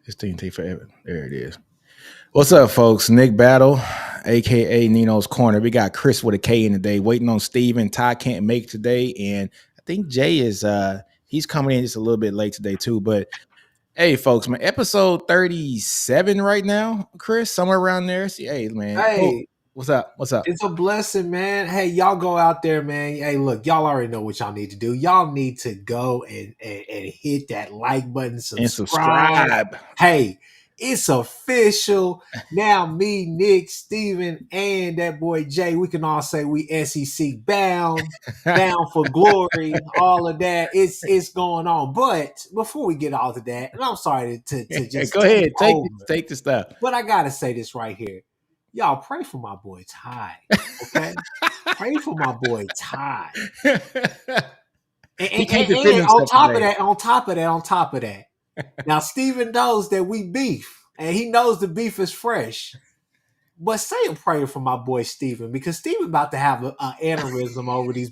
It's TNT forever. There it is. What's up, folks? Nick Battle, aka Nino's Corner. We got Chris with a K in today, waiting on Steven. Ty can't make today, and I think Jay is he's coming in just a little bit late today too. But hey, folks, man, episode 37 right now, Chris, somewhere around there. See, hey, man. Oh, Hey, what's up? What's up? it's a blessing, man. Hey, y'all go out there, man. Hey, look, y'all already know what y'all need to do. Y'all need to go and hit that like button, And subscribe. subscribe. Hey, it's official. Now, me, Nick, Steven, and that boy Jay, we can all say we SEC bound, bound for glory, all of that. It's going on. But before we get all to that, and I'm sorry to just Go take ahead, over, take the stuff. but I gotta say this right here. Y'all pray for my boy Ty. Okay? Pray for my boy Ty. And, He and, can't and, defend and on himself top of today. that, on top of that. Now Steven knows that we beef, and he knows the beef is fresh. But say a prayer for my boy Steven, because Steven about to have an aneurysm over these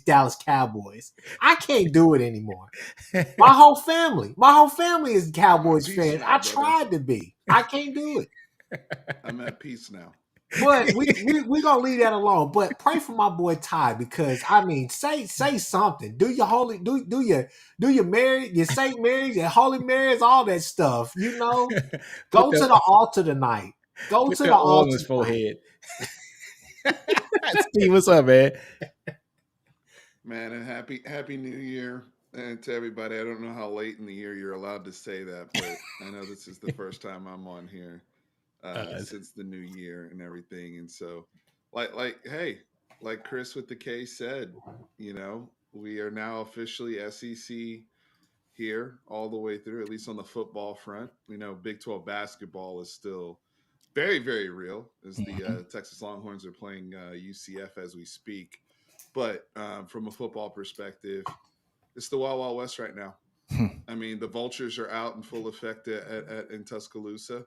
Dallas Cowboys. I can't do it anymore. My whole family is I'm at Cowboys peace fans. now, I brother. tried to be. I can't do it. I'm at peace now. But we gonna leave that alone. But pray for my boy Ty, because I mean, say something. Do your holy do your Mary, your Saint Marys, your Holy Marys, all that stuff. You know, put go the to the altar tonight. Go put to the the oil in altar his tonight. forehead. Steve, what's up, man? Man, and happy New Year and to everybody. I don't know how late in the year you're allowed to say that, but I know this is the first time I'm on here Uh, since the new year and everything. And so hey, like Chris with the K said, we are now officially SEC here all the way through, at least on the football front. We know Big 12 basketball is still very, very real, as the mhm. Texas Longhorns are playing UCF as we speak. But from a football perspective, it's the Wild Wild West right now. I mean, the vultures are out in full effect in Tuscaloosa,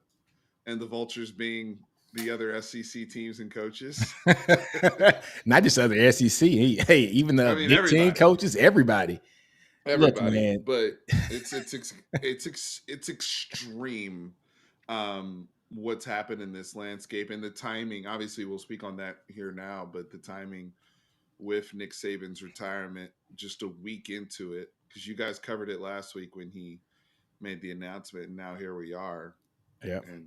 and the vultures being the other SEC teams and coaches. Not just other SEC. Hey, even the I mean, Big Ten everybody, coaches, everybody. Look, everybody. man. But it's extreme what's happened in this landscape and the timing. Obviously, we'll speak on that here now, but the timing with Nick Saban's retirement just a week into it, because you guys covered it last week when he made the announcement, and now here we are. Yeah. And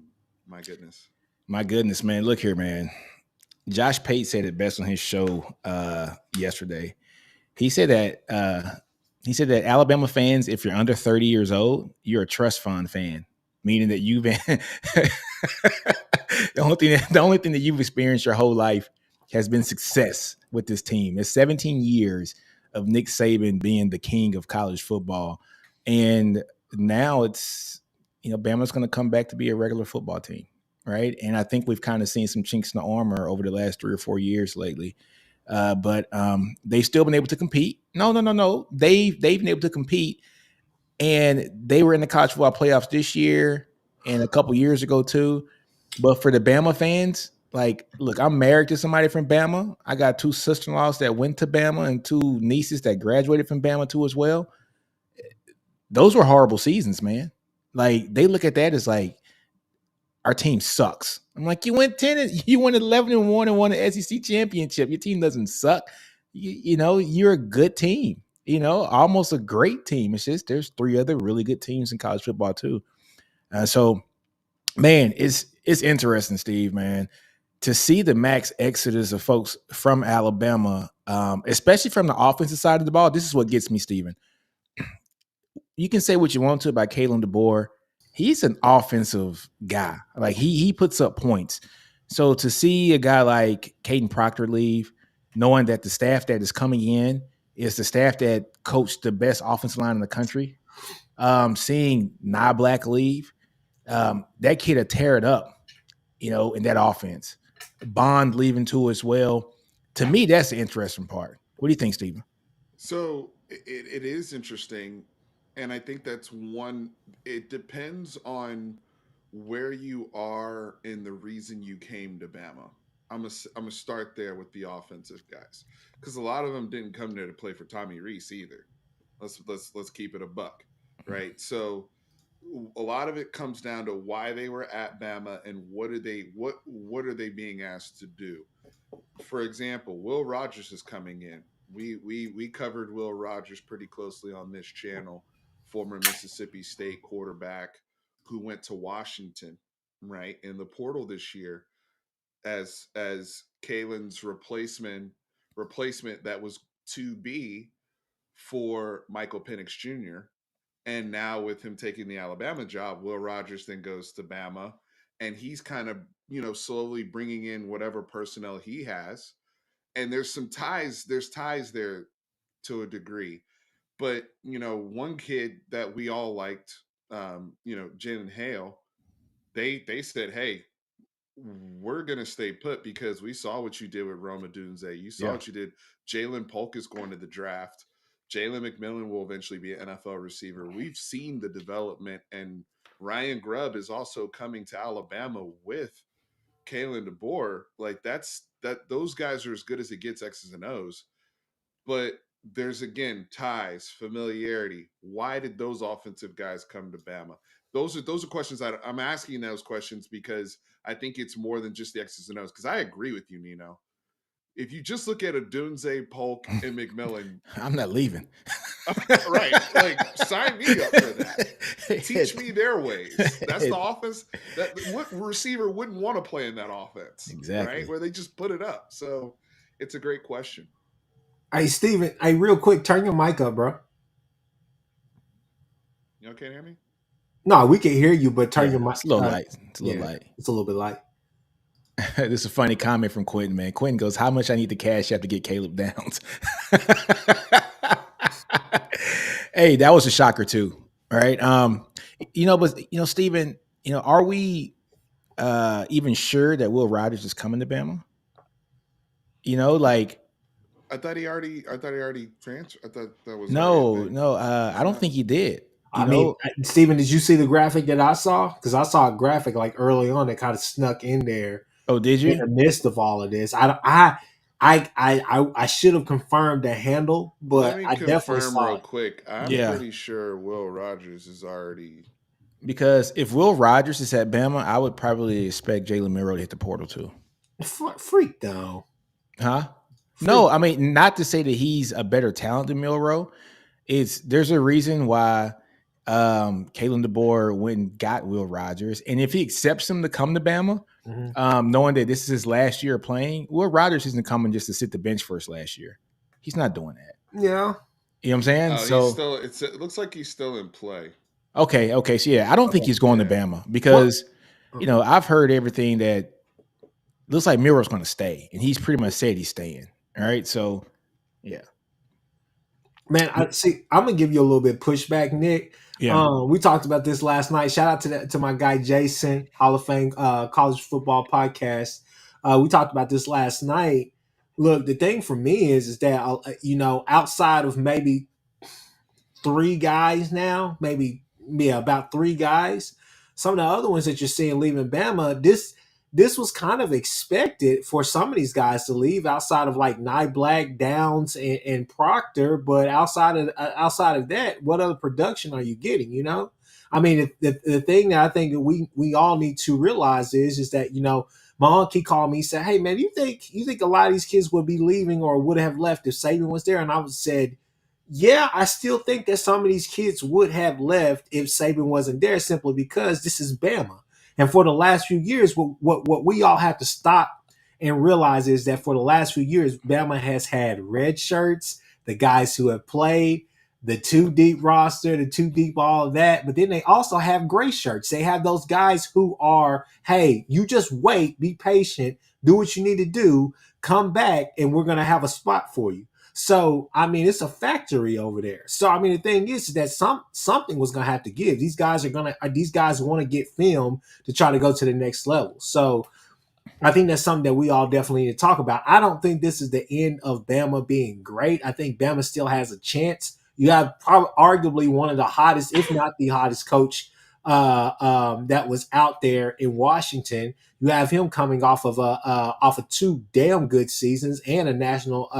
my goodness. My goodness, man. Look here, man. Josh Pate said it best on his show yesterday. He said that Alabama fans, if you're under 30 years old, you're a trust fund fan, meaning that you've been the only thing that you've experienced your whole life has been success with this team. It's 17 years of Nick Saban being the king of college football, and now it's Bama's going to come back to be a regular football team, right? And I think we've kind of seen some chinks in the armor over the last 3 or 4 years lately. But they've still been able to compete. No. They've been able to compete, and they were in the college football playoffs this year and a couple years ago too. But for the Bama fans, like, look, I'm married to somebody from Bama. I got two sister-in-laws that went to Bama and two nieces that graduated from Bama too as well. Those were horrible seasons, man. Like, they look at that as like, our team sucks. I'm like, you went 10 and you went 11-1 and won an SEC championship. Your team doesn't suck. You're a good team. Almost a great team. It's just there's three other really good teams in college football too. So, man, it's interesting, Steve, man, to see the max exodus of folks from Alabama, especially from the offensive side of the ball. This is what gets me, Steven. You can say what you want to about Kalen DeBoer. He's an offensive guy. Like, he puts up points. So to see a guy like Caden Proctor leave, knowing that the staff that is coming in is the staff that coached the best offensive line in the country, seeing Nye Black leave, that kid will tear it up, in that offense. Bond leaving too as well. To me, that's the interesting part. What do you think, Stephen? So it is interesting. And I think that's one, it depends on where you are and the reason you came to Bama. I'm gonna start there with the offensive guys, because a lot of them didn't come there to play for Tommy Reese either. Let's keep it a buck, right? So a lot of it comes down to why they were at Bama and what are they being asked to do. For example, Will Rogers is coming in. We covered Will Rogers pretty closely on this channel, former Mississippi State quarterback who went to Washington, right, in the portal this year as Kalen's replacement that was to be for Michael Penix Jr. And now with him taking the Alabama job, Will Rogers then goes to Bama, and he's kind of slowly bringing in whatever personnel he has. And there's some ties. There's ties there to a degree, but one kid that we all liked, Jalen Hale, they said, hey, we're going to stay put because we saw what you did with Roma Dunze. You saw what you did. Jalen Polk is going to the draft. Jalen McMillan will eventually be an NFL receiver. We've seen the development, and Ryan Grubb is also coming to Alabama with Kalen DeBoer. Like those guys are as good as it gets, X's and O's. But there's again ties, familiarity. Why did those offensive guys come to Bama? Those are questions I'm asking those questions because I think it's more than just the X's and O's. Because I agree with you, Nino. If you just look at a Dunze, Polk, and McMillan, I'm not leaving. Right? Like, sign me up for that. Teach me their ways. That's the offense. What receiver wouldn't want to play in that offense? Exactly. Right? Where they just put it up. So it's a great question. Hey, Steven, hey, real quick, turn your mic up, bro. You can't hear me? No, we can hear you, but turn your mic. It's a little light. It's a little light. It's a little bit light. This is a funny comment from Quentin, man. Quentin goes, how much I need to cash out to get Caleb Downs? Hey, that was a shocker too. All right. But Steven, are we even sure that Will Rogers is coming to Bama? I thought he already transferred. I thought that was no. I don't think he did. I mean, Steven, did you see the graphic that I saw? Because I saw a graphic like early on that kind of snuck in there. Oh, did you? In the midst of all of this, I should have confirmed the handle, but I definitely saw real quick. I'm pretty sure Will Rogers is already. Because if Will Rogers is at Bama, I would probably expect Jalen Milroe to hit the portal too. Freak though, huh? Freak. No, I mean not to say that he's a better talent than Milroe. There's a reason why Kalen DeBoer went and got Will Rogers, and if he accepts him to come to Bama. Mm-hmm. Knowing that this is his last year playing, Will Rogers isn't coming just to sit the bench for his last year. He's not doing that. Yeah. You know what I'm saying? So it looks like he's still in play. Okay. So yeah, I don't think he's going to Bama because, I've heard everything that looks like Milroe's going to stay, and he's pretty much said he's staying. All right. So, yeah. Man, I'm going to give you a little bit pushback, Nick. Yeah. We talked about this last night. Shout out to my guy Jason, Hall of Fame College Football Podcast. We talked about this last night. Look, the thing for me is that outside of maybe three guys now, about three guys, some of the other ones that you're seeing leaving Bama, this was kind of expected for some of these guys to leave outside of like Nye Black, Downs, and Proctor. But outside of that, what other production are you getting? I mean, the thing that I think that we all need to realize is that my uncle called me and said, "Hey man, you think a lot of these kids would be leaving or would have left if Saban was there?" And I said, "Yeah, I still think that some of these kids would have left if Saban wasn't there, simply because this is Bama." And for the last few years, what we all have to stop and realize is that for the last few years, Bama has had red shirts, the guys who have played, the 2-deep roster, the 2-deep, all of that. But then they also have gray shirts. They have those guys who are, hey, you just wait, be patient, do what you need to do, come back, and we're going to have a spot for you. So, I mean, it's a factory over there. So, I mean, the thing is that something was going to have to give. These guys want to get film to try to go to the next level. So, I think that's something that we all definitely need to talk about. I don't think this is the end of Bama being great. I think Bama still has a chance. You have arguably one of the hottest, if not the hottest coach that was out there in Washington. You have him coming off of 2 damn good seasons and a national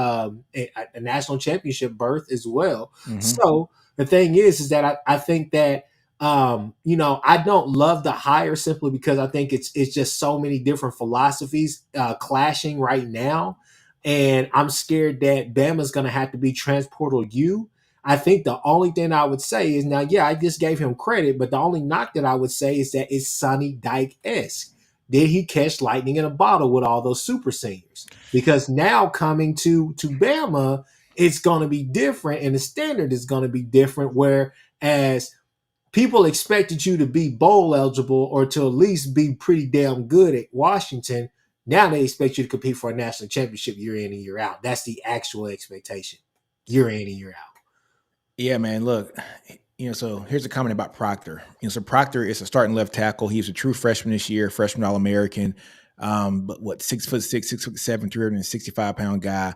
championship berth as well. Mm-hmm. So the thing is that I think that I don't love the hire simply because I think it's just so many different philosophies clashing right now, and I'm scared that Bama's going to have to be transportal U. I think the only thing I would say is now, yeah, I just gave him credit, but the only knock that I would say is that it's Sonny Dike esque. Did he catch lightning in a bottle with all those super seniors? Because now coming to Bama, it's going to be different, and the standard is going to be different. Whereas people expected you to be bowl eligible or to at least be pretty damn good at Washington. Now they expect you to compete for a national championship year in and year out. That's the actual expectation, year in and year out. Yeah, man. Look, so here's a comment about Proctor. So Proctor is a starting left tackle. He was a true freshman this year, freshman All-American. But 6'6", 6'7", 365-pound guy.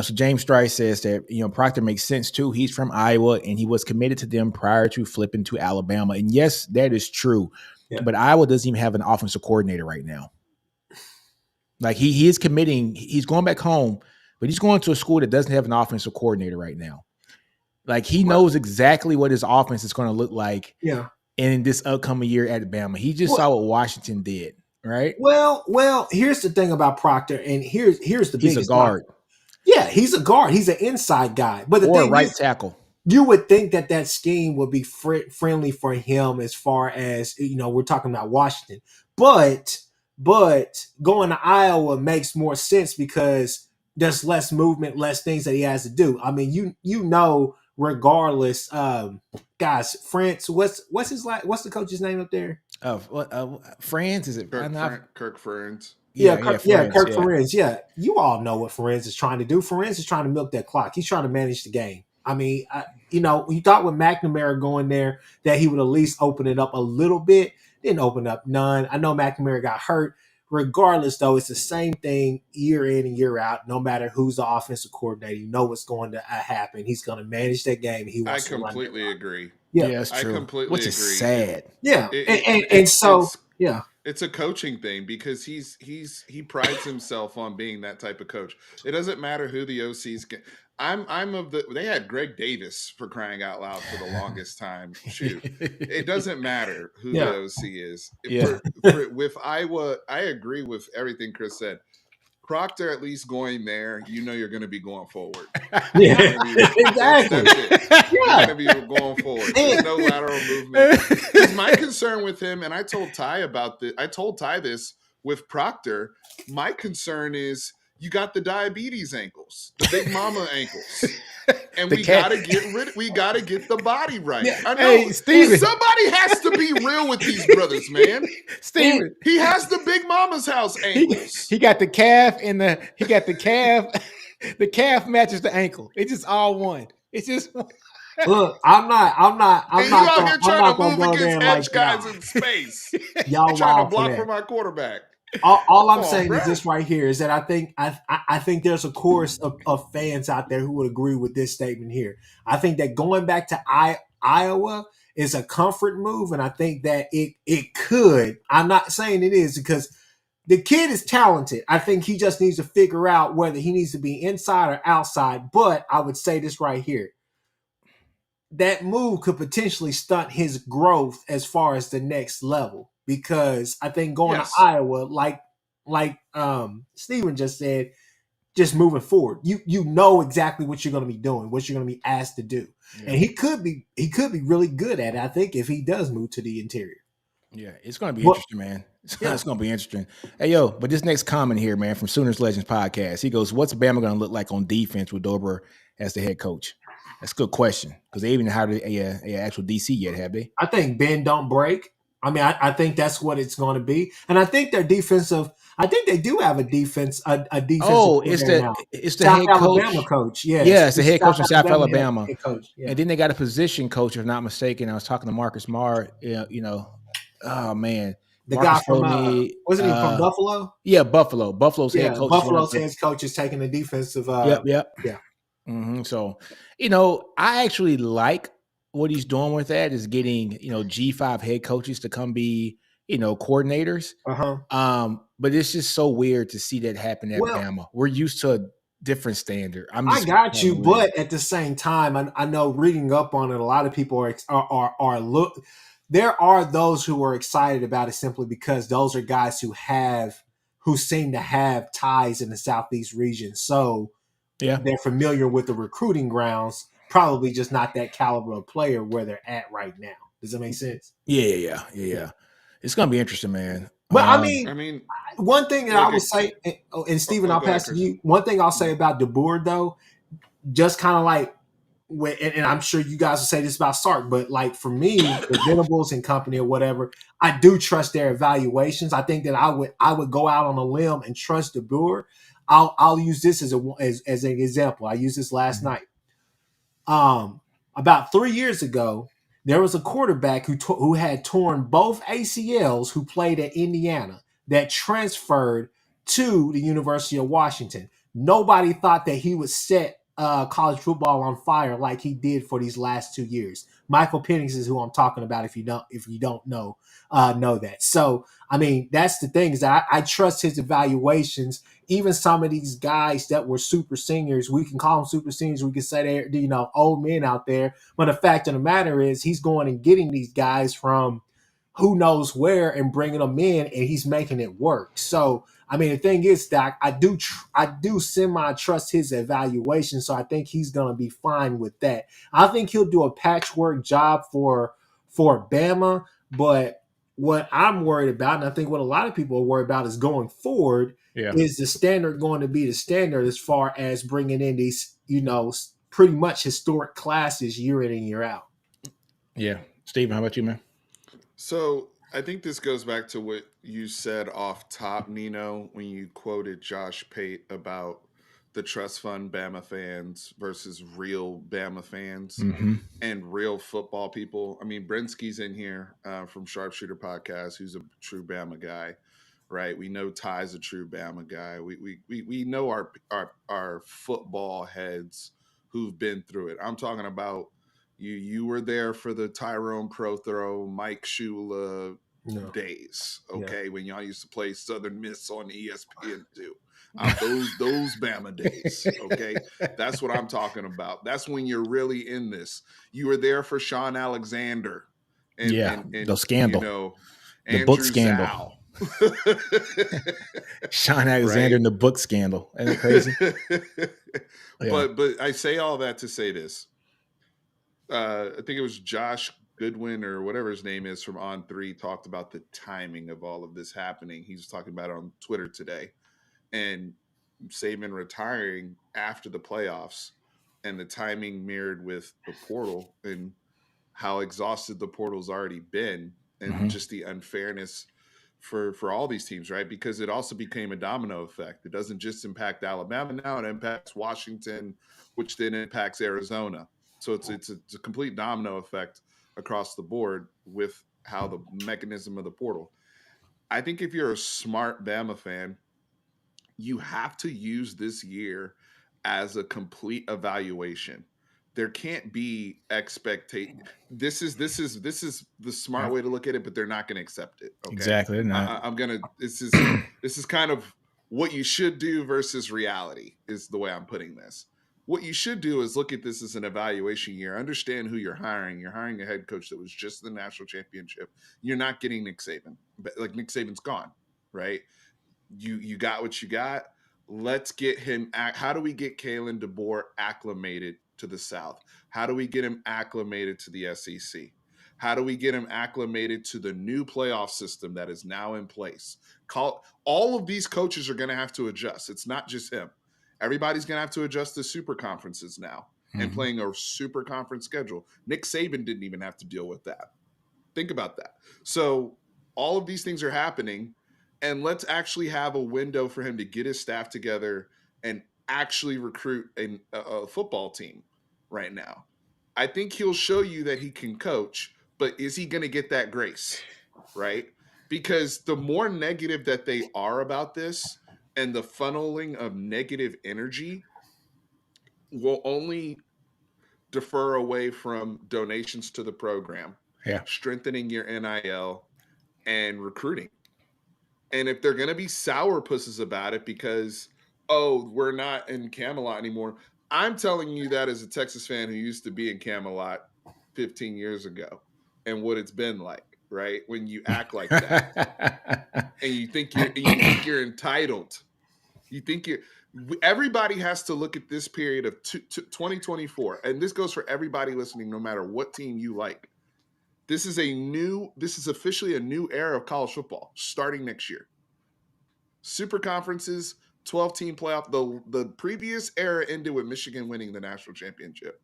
So James Strice says that, Proctor makes sense too. He's from Iowa and he was committed to them prior to flipping to Alabama. And yes, that is true. Yeah. But Iowa doesn't even have an offensive coordinator right now. Like he is committing, he's going back home, but he's going to a school that doesn't have an offensive coordinator right now. Like he knows exactly what his offense is going to look like in this upcoming year at Bama. He just saw what Washington did, right? Well, here's the thing about Proctor, and here's the he's biggest a guard. Yeah, he's a guard. He's an inside guy. But the or thing a right is, tackle. You would think that scheme would be friendly for him as far as, we're talking about Washington. But going to Iowa makes more sense because there's less movement, less things that he has to do. I mean, regardless, guys, France, what's the coach's name up there? Franz, is it Kirk Ferentz? Kirk Ferentz. Yeah, you all know what Ferentz is trying to do. Ferentz is trying to milk that clock. He's trying to manage the game. I mean, you thought with McNamara going there that he would at least open it up a little bit. Didn't open up none. I know McNamara got hurt. Regardless, though, it's the same thing year in and year out. No matter who's the offensive coordinator, you know what's going to happen. He's going to manage that game. I completely agree. Yeah, that's true. I completely Which agree. is sad. Yeah, it's a coaching thing because he prides himself on being that type of coach. It doesn't matter who the OCs get. They had Greg Davis for crying out loud for the longest time. Shoot, it doesn't matter who the OC is. With Iowa, I agree with everything Chris said. Proctor at least going there, you're going to be going forward. Exactly. That's it. You're going to be going forward. There's no lateral movement. Because my concern with him, and I told Ty about this. I told Ty this with Proctor. My concern is you got the diabetes ankles, the big mama ankles. And we gotta get the body right. Yeah. I know. Hey, Steven. Somebody has to be real with these brothers, man. Steven. He has the big mama's house ankles. He got the calf the calf matches the ankle. It's just all one. It's just one. Look, I'm not out here trying to move against edge guys in space. Y'all trying to block for my quarterback. All I'm saying is this right here is that I think there's a chorus of fans out there who would agree with this statement here. I think that going back to Iowa is a comfort move, and I think that it could. I'm not saying it is because the kid is talented. I think he just needs to figure out whether he needs to be inside or outside. But I would say this right here. That move could potentially stunt his growth as far as the next level. Because I think going to Iowa, like Steven just said, just moving forward, you know exactly what you're going to be doing, what you're going to be asked to do, and he could be really good at it. I think if he does move to the interior, it's going to be interesting, man. It's going to be interesting. Hey, but this next comment here, man, from Sooners Legends podcast, he goes, "What's Bama going to look like on defense with Dober as the head coach?" That's a good question because they even hired a actual DC yet, have they? I think bend don't break. I mean, I think that's what it's going to be, and I think their defensive. I think they do have a defense. Oh, it's the South head Alabama coach. Yeah, it's the head coach from South Alabama. And then they got a position coach, if not mistaken. I was talking to Marcus Marr. Oh man, the Marcus guy from wasn't he from Buffalo? Yeah, Buffalo. Buffalo's head coach. Buffalo's head coach is taking the defensive. Yep. Yeah. Mm-hmm. So, I actually like what he's doing with that is getting, G5 head coaches to come be, coordinators. But it's just so weird to see that happen at Bama. We're used to a different standard. I got you, but at the same time, I know reading up on it, a lot of people are there are those who are excited about it simply because those are guys who seem to have ties in the Southeast region. So Yeah. they're familiar with the recruiting grounds, probably just not that caliber of player where they're at right now. Does that make sense? Yeah. It's gonna be interesting, man. But I I mean, mean, one thing that I like would say, and Stephen, I'll go ahead, pass to Chris. you. One thing I'll say about DeBoer, though, just kind of like, and I'm sure you guys will say this about Sark, but like for me, the Venables and company or whatever, I do trust their evaluations. I think that I would go out on a limb and trust DeBoer. I'll use this as an example. I used this last night. About 3 years ago, there was a quarterback who had torn both ACLs who played at Indiana that transferred to the University of Washington. Nobody thought that he would set college football on fire like he did for these last 2 years. Michael Penix is who I'm talking about. If you don't know that. So I mean, that's the thing is that I trust his evaluations. Even some of these guys that were super seniors, we can call them super seniors. We can say they're old men out there. But the fact of the matter is, he's going and getting these guys from who knows where and bringing them in, and he's making it work. So I mean, the thing is that I do semi trust his evaluation. So I think he's going to be fine with that. I think he'll do a patchwork job for Bama, but what I'm worried about, and I think what a lot of people are worried about, is going forward. Yeah. Is the standard going to be the standard as far as bringing in these, pretty much historic classes year in and year out? Yeah. Steven, how about you, man? So I think this goes back to what you said off top, Nino, when you quoted Josh Pate about the trust fund Bama fans versus real Bama fans Mm-hmm. and real football people. I mean, Brinsky's in here from Sharpshooter Podcast, who's a true Bama guy, right? We know Ty's a true Bama guy. We know our football heads who've been through it. I'm talking about you were there for the Tyrone Prothro, Mike Shula No. days, Yeah. okay, when y'all used to play Southern Miss on ESPN2. Those Bama days, okay? That's what I'm talking about. That's when you're really in this. You were there for Sean Alexander and Yeah. The scandal. The Andrew book scandal. Zhao. Sean Alexander Right? and the book scandal. Isn't it crazy? Yeah. But I say all that to say this. I think it was Josh Goodwin or whatever his name is from On3 talked about the timing of all of this happening. He was talking about it on Twitter today. And Saban retiring after the playoffs and the timing mirrored with the portal and how exhausted the portal's already been and just the unfairness for all these teams, right? Because it also became a domino effect. It doesn't just impact Alabama now, it impacts Washington, which then impacts Arizona. So it's a complete domino effect across the board with how the mechanism of the portal. I think if you're a smart Bama fan, you have to use this year as a complete evaluation. There can't be expectation. This is the smart way to look at it, but they're not going to accept it. Okay, Exactly. I'm gonna. This is kind of what you should do versus reality is the way I'm putting this. What you should do is look at this as an evaluation year. Understand who you're hiring. You're hiring a head coach that was just in the national championship. You're not getting Nick Saban. Like Nick Saban's gone, right? You got what you got. Let's get him. How do we get Kalen DeBoer acclimated to the South? How do we get him acclimated to the SEC? How do we get him acclimated to the new playoff system that is now in place? All of these coaches are going to have to adjust. It's not just him. Everybody's going to have to adjust to super conferences now and playing a super conference schedule. Nick Saban didn't even have to deal with that. Think about that. So all of these things are happening, and let's actually have a window for him to get his staff together and actually recruit a football team right now. I think he'll show you that he can coach, but is he going to get that grace, right? Because the more negative that they are about this and the funneling of negative energy will only defer away from donations to the program, Yeah. strengthening your NIL, and recruiting. And if they're going to be sourpusses about it because, oh, we're not in Camelot anymore, I'm telling you that as a Texas fan who used to be in Camelot 15 years ago. and what it's been like, right? When you act like that and you think you're entitled. You think everybody has to look at this period of 2024, and this goes for everybody listening, no matter what team you like. This is officially a new era of college football starting next year. Super conferences, 12-team playoff. The previous era ended with Michigan winning the national championship.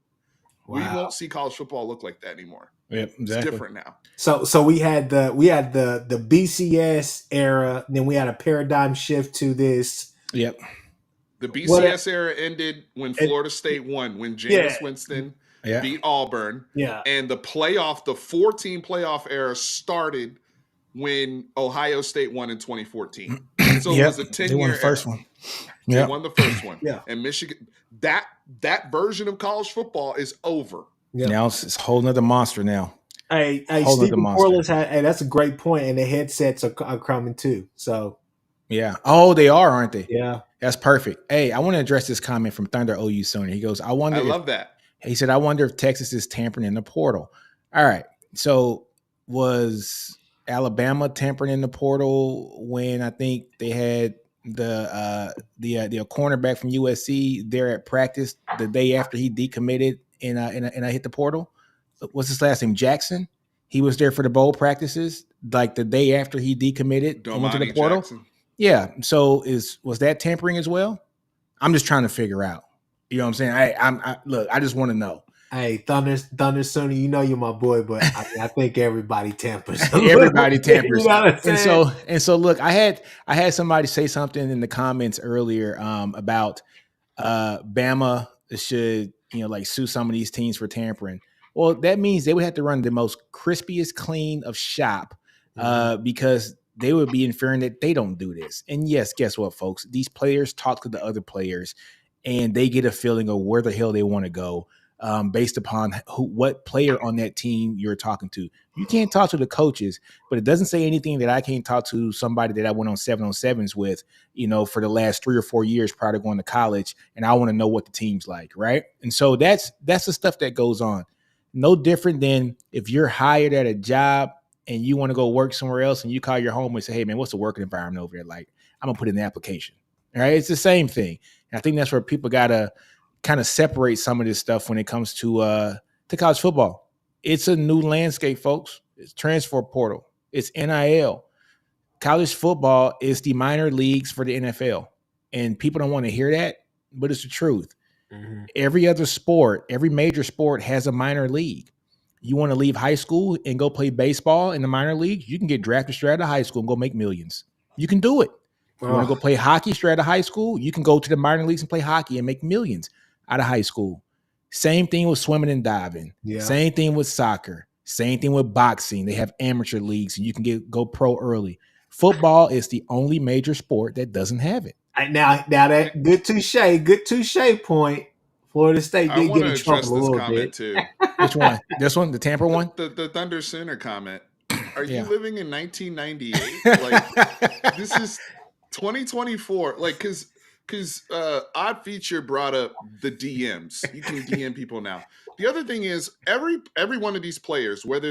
Wow. We won't see college football look like that anymore. Yep, exactly. It's different now. So we had the BCS era, then we had a paradigm shift to this. Yep. The BCS era ended when Florida State won, when Jameis Winston beat Auburn. Yeah. And the 4-team playoff era started when Ohio State won in 2014. So it was a 10-year They won the first era. one. They won the first one. Yeah. And Michigan, that version of college football is over. Yeah. Now it's a whole nother monster now. Hey, Stephen Corliss that's a great point, and the headsets are coming too. So yeah. Oh, they are, aren't they? Yeah. That's perfect. Hey, I want to address this comment from Thunder OU Sony. He goes, I love that. He said, I wonder if Texas is tampering in the portal. All right. So was Alabama tampering in the portal when I think they had the cornerback from USC there at practice the day after he decommitted and I hit the portal? What's his last name? Jackson? He was there for the bowl practices like the day after he decommitted and went to the portal. Jackson. Yeah. So was that tampering as well? I'm just trying to figure out. You know what I'm saying? Look, I just want to know. Hey, Thunder Sony, you know you're my boy, but I think everybody tampers. Everybody tampers. You know what I'm saying? And so look, I had somebody say something in the comments earlier about Bama should, like sue some of these teams for tampering. Well, that means they would have to run the most crispiest clean of shop because they would be inferring that they don't do this. And yes, guess what, folks? These players talk to the other players and they get a feeling of where the hell they want to go based upon what player on that team you're talking to. You can't talk to the coaches, but it doesn't say anything that I can't talk to somebody that I went on 7-on-7s with, for the last 3 or 4 years prior to going to college. And I want to know what the team's like, right? And so that's the stuff that goes on. No different than if you're hired at a job and you want to go work somewhere else and you call your home and say, hey, man, what's the working environment over there like? I'm going to put in the application. All right. It's the same thing. And I think that's where people got to kind of separate some of this stuff when it comes to college football. It's a new landscape, folks. It's transfer portal. It's NIL. College football is the minor leagues for the NFL. And people don't want to hear that, but it's the truth. Mm-hmm. Every other sport, every major sport has a minor league. You want to leave high school and go play baseball in the minor league, you can get drafted straight out of high school and go make millions. You can do it. You want to go play hockey straight out of high school, you can go to the minor leagues and play hockey and make millions out of high school. Same thing with swimming and diving. Yeah. Same thing with soccer. Same thing with boxing. They have amateur leagues and you can go pro early. Football is the only major sport that doesn't have it. Now that good touche point. Florida State did get in trouble a little bit. Too. Which one? This one, the Tampa one? The Thunder Center comment. Are you living in 1998? Like this is 2024. Like because Odd Feature brought up the DMs. You can DM people now. The other thing is every one of these players, whether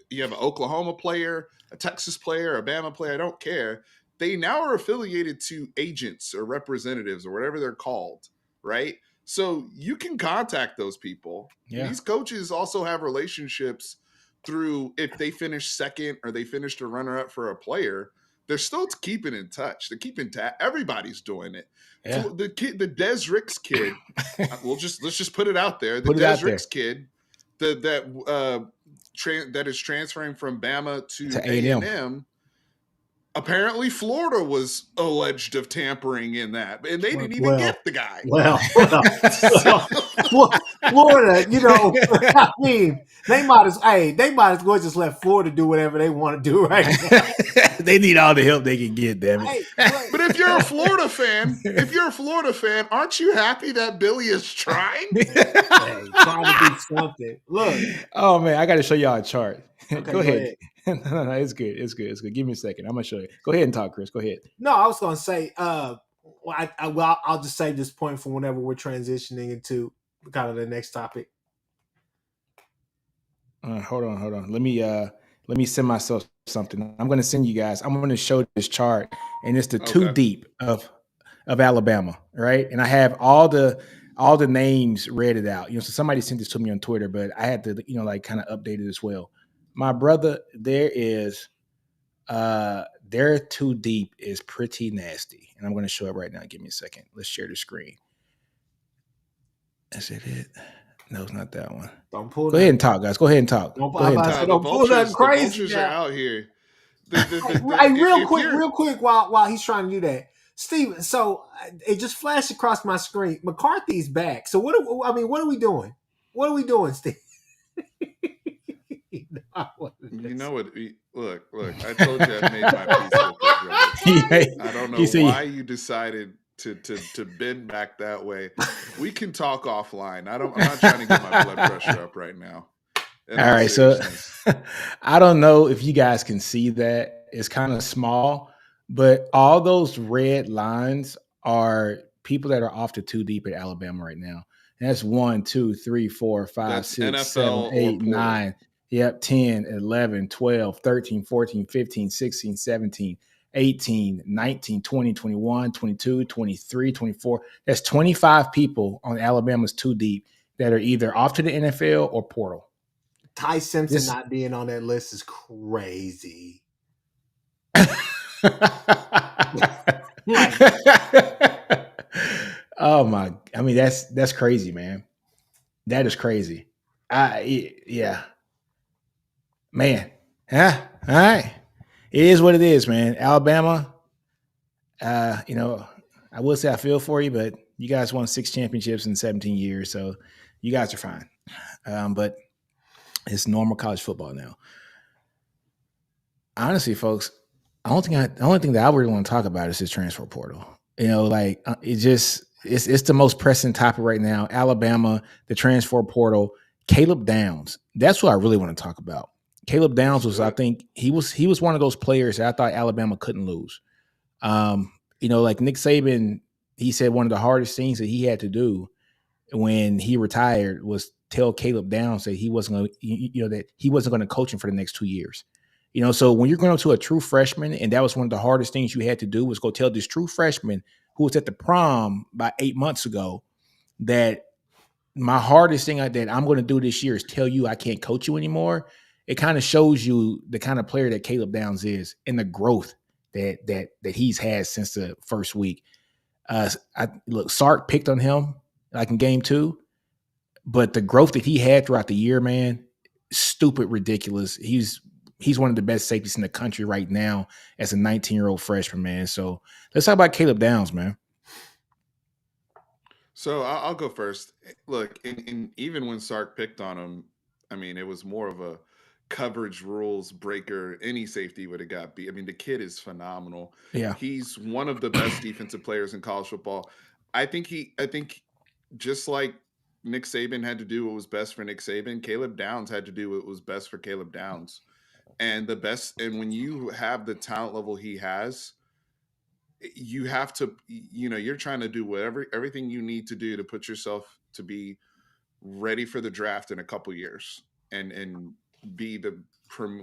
you have an Oklahoma player, a Texas player, a Bama player, I don't care. They now are affiliated to agents or representatives or whatever they're called, right? So you can contact those people. Yeah. These coaches also have relationships through if they finish second or they finished a runner-up for a player, they're still keeping in touch. They're keeping everybody's doing it. Yeah. So the Des Ricks kid, let's just put it out there. The Des Ricks kid that is transferring from Bama to A&M. Apparently, Florida was alleged of tampering in that, and they didn't even get the guy. Florida, I mean, they might as well just let Florida do whatever they want to do right now. They need all the help they can get, damn it. But if you're a Florida fan, aren't you happy that Billy is trying? Trying to do something. Look. Oh man, I got to show y'all a chart. Okay, go ahead. No, it's good. It's good. Give me a second. I'm gonna show you. Go ahead and talk, Chris. Go ahead. No, I was gonna say, I'll just save this point for whenever we're transitioning into kind of the next topic. Hold on. Let me send myself something. I'm going to send you guys. I'm going to show this chart, and it's the two Okay. deep of Alabama, right? And I have all the names read it out. So somebody sent this to me on Twitter, but I had to like kind of update it as well. My brother, their two deep is pretty nasty, and I'm going to show it right now. Give me a second. Let's share the screen. Is it? No, it's not that one. Don't pull Go ahead nothing. and talk, guys. Go ahead and talk. Don't, Go I'm ahead and about to talk. say, The don't pull nothing vultures, the crazy vultures are now. out here. Hey, If you're real quick, while he's trying to do that, Steven. So it just flashed across my screen. McCarthy's back. So what are we doing? What are we doing, Steve? you know what? Look. I told you I've made my peace with it, brother. I don't he know said, why you decided to bend back that way. We can talk offline. I'm not trying to get my blood pressure up right now. In all all right. So seriousness. I don't know if you guys can see that. It's kind of small, but all those red lines are people that are off the two deep at Alabama right now. And that's 1, 2, 3, 4, 5, That's 6, 7, NFL or 8, portal. 9. Yep, 10, 11, 12, 13, 14, 15, 16, 17, 18, 19, 20, 21, 22, 23, 24. That's 25 people on Alabama's two deep that are either off to the NFL or portal. Ty Simpson This not being on that list is crazy. Like, oh my, I mean that's crazy, man. That is crazy. Yeah, man. Yeah, all right. It is what it is, man. Alabama, uh, you know, I will say I feel for you, but you guys won 6 championships in 17 years, so you guys are fine. But it's normal college football now. Honestly, folks, the only thing that I really want to talk about is this transfer portal. It's the most pressing topic right now. Alabama, the transfer portal, Caleb Downs. That's what I really want to talk about. Caleb Downs Let's was, do I it. think, he was one of those players that I thought Alabama couldn't lose. Like Nick Saban, he said one of the hardest things that he had to do when he retired was tell Caleb Downs that he wasn't going that he wasn't going to coach him for the next 2 years. So when you're going up to a true freshman, and that was one of the hardest things you had to do was go tell this true freshman who was at the prom about 8 months ago that my hardest thing that I'm going to do this year is tell you I can't coach you anymore. It kind of shows you the kind of player that Caleb Downs is and the growth that he's had since the first week. Sark picked on him like in game 2, but the growth that he had throughout the year, man, stupid ridiculous. He's one of the best safeties in the country right now as a 19-year-old freshman, man. So let's talk about Caleb Downs, man. So I'll go first. Look, even when Sark picked on him, I mean, it was more of a coverage rules breaker. Any safety would have got beat. I mean, the kid is phenomenal. Yeah. He's one of the best defensive players in college football. I think just like Nick Saban had to do what was best for Nick Saban, Caleb Downs had to do what was best for Caleb Downs. And when you have the talent level he has, you have to, you're trying to do whatever everything you need to do to put yourself to be ready for the draft in a couple years and be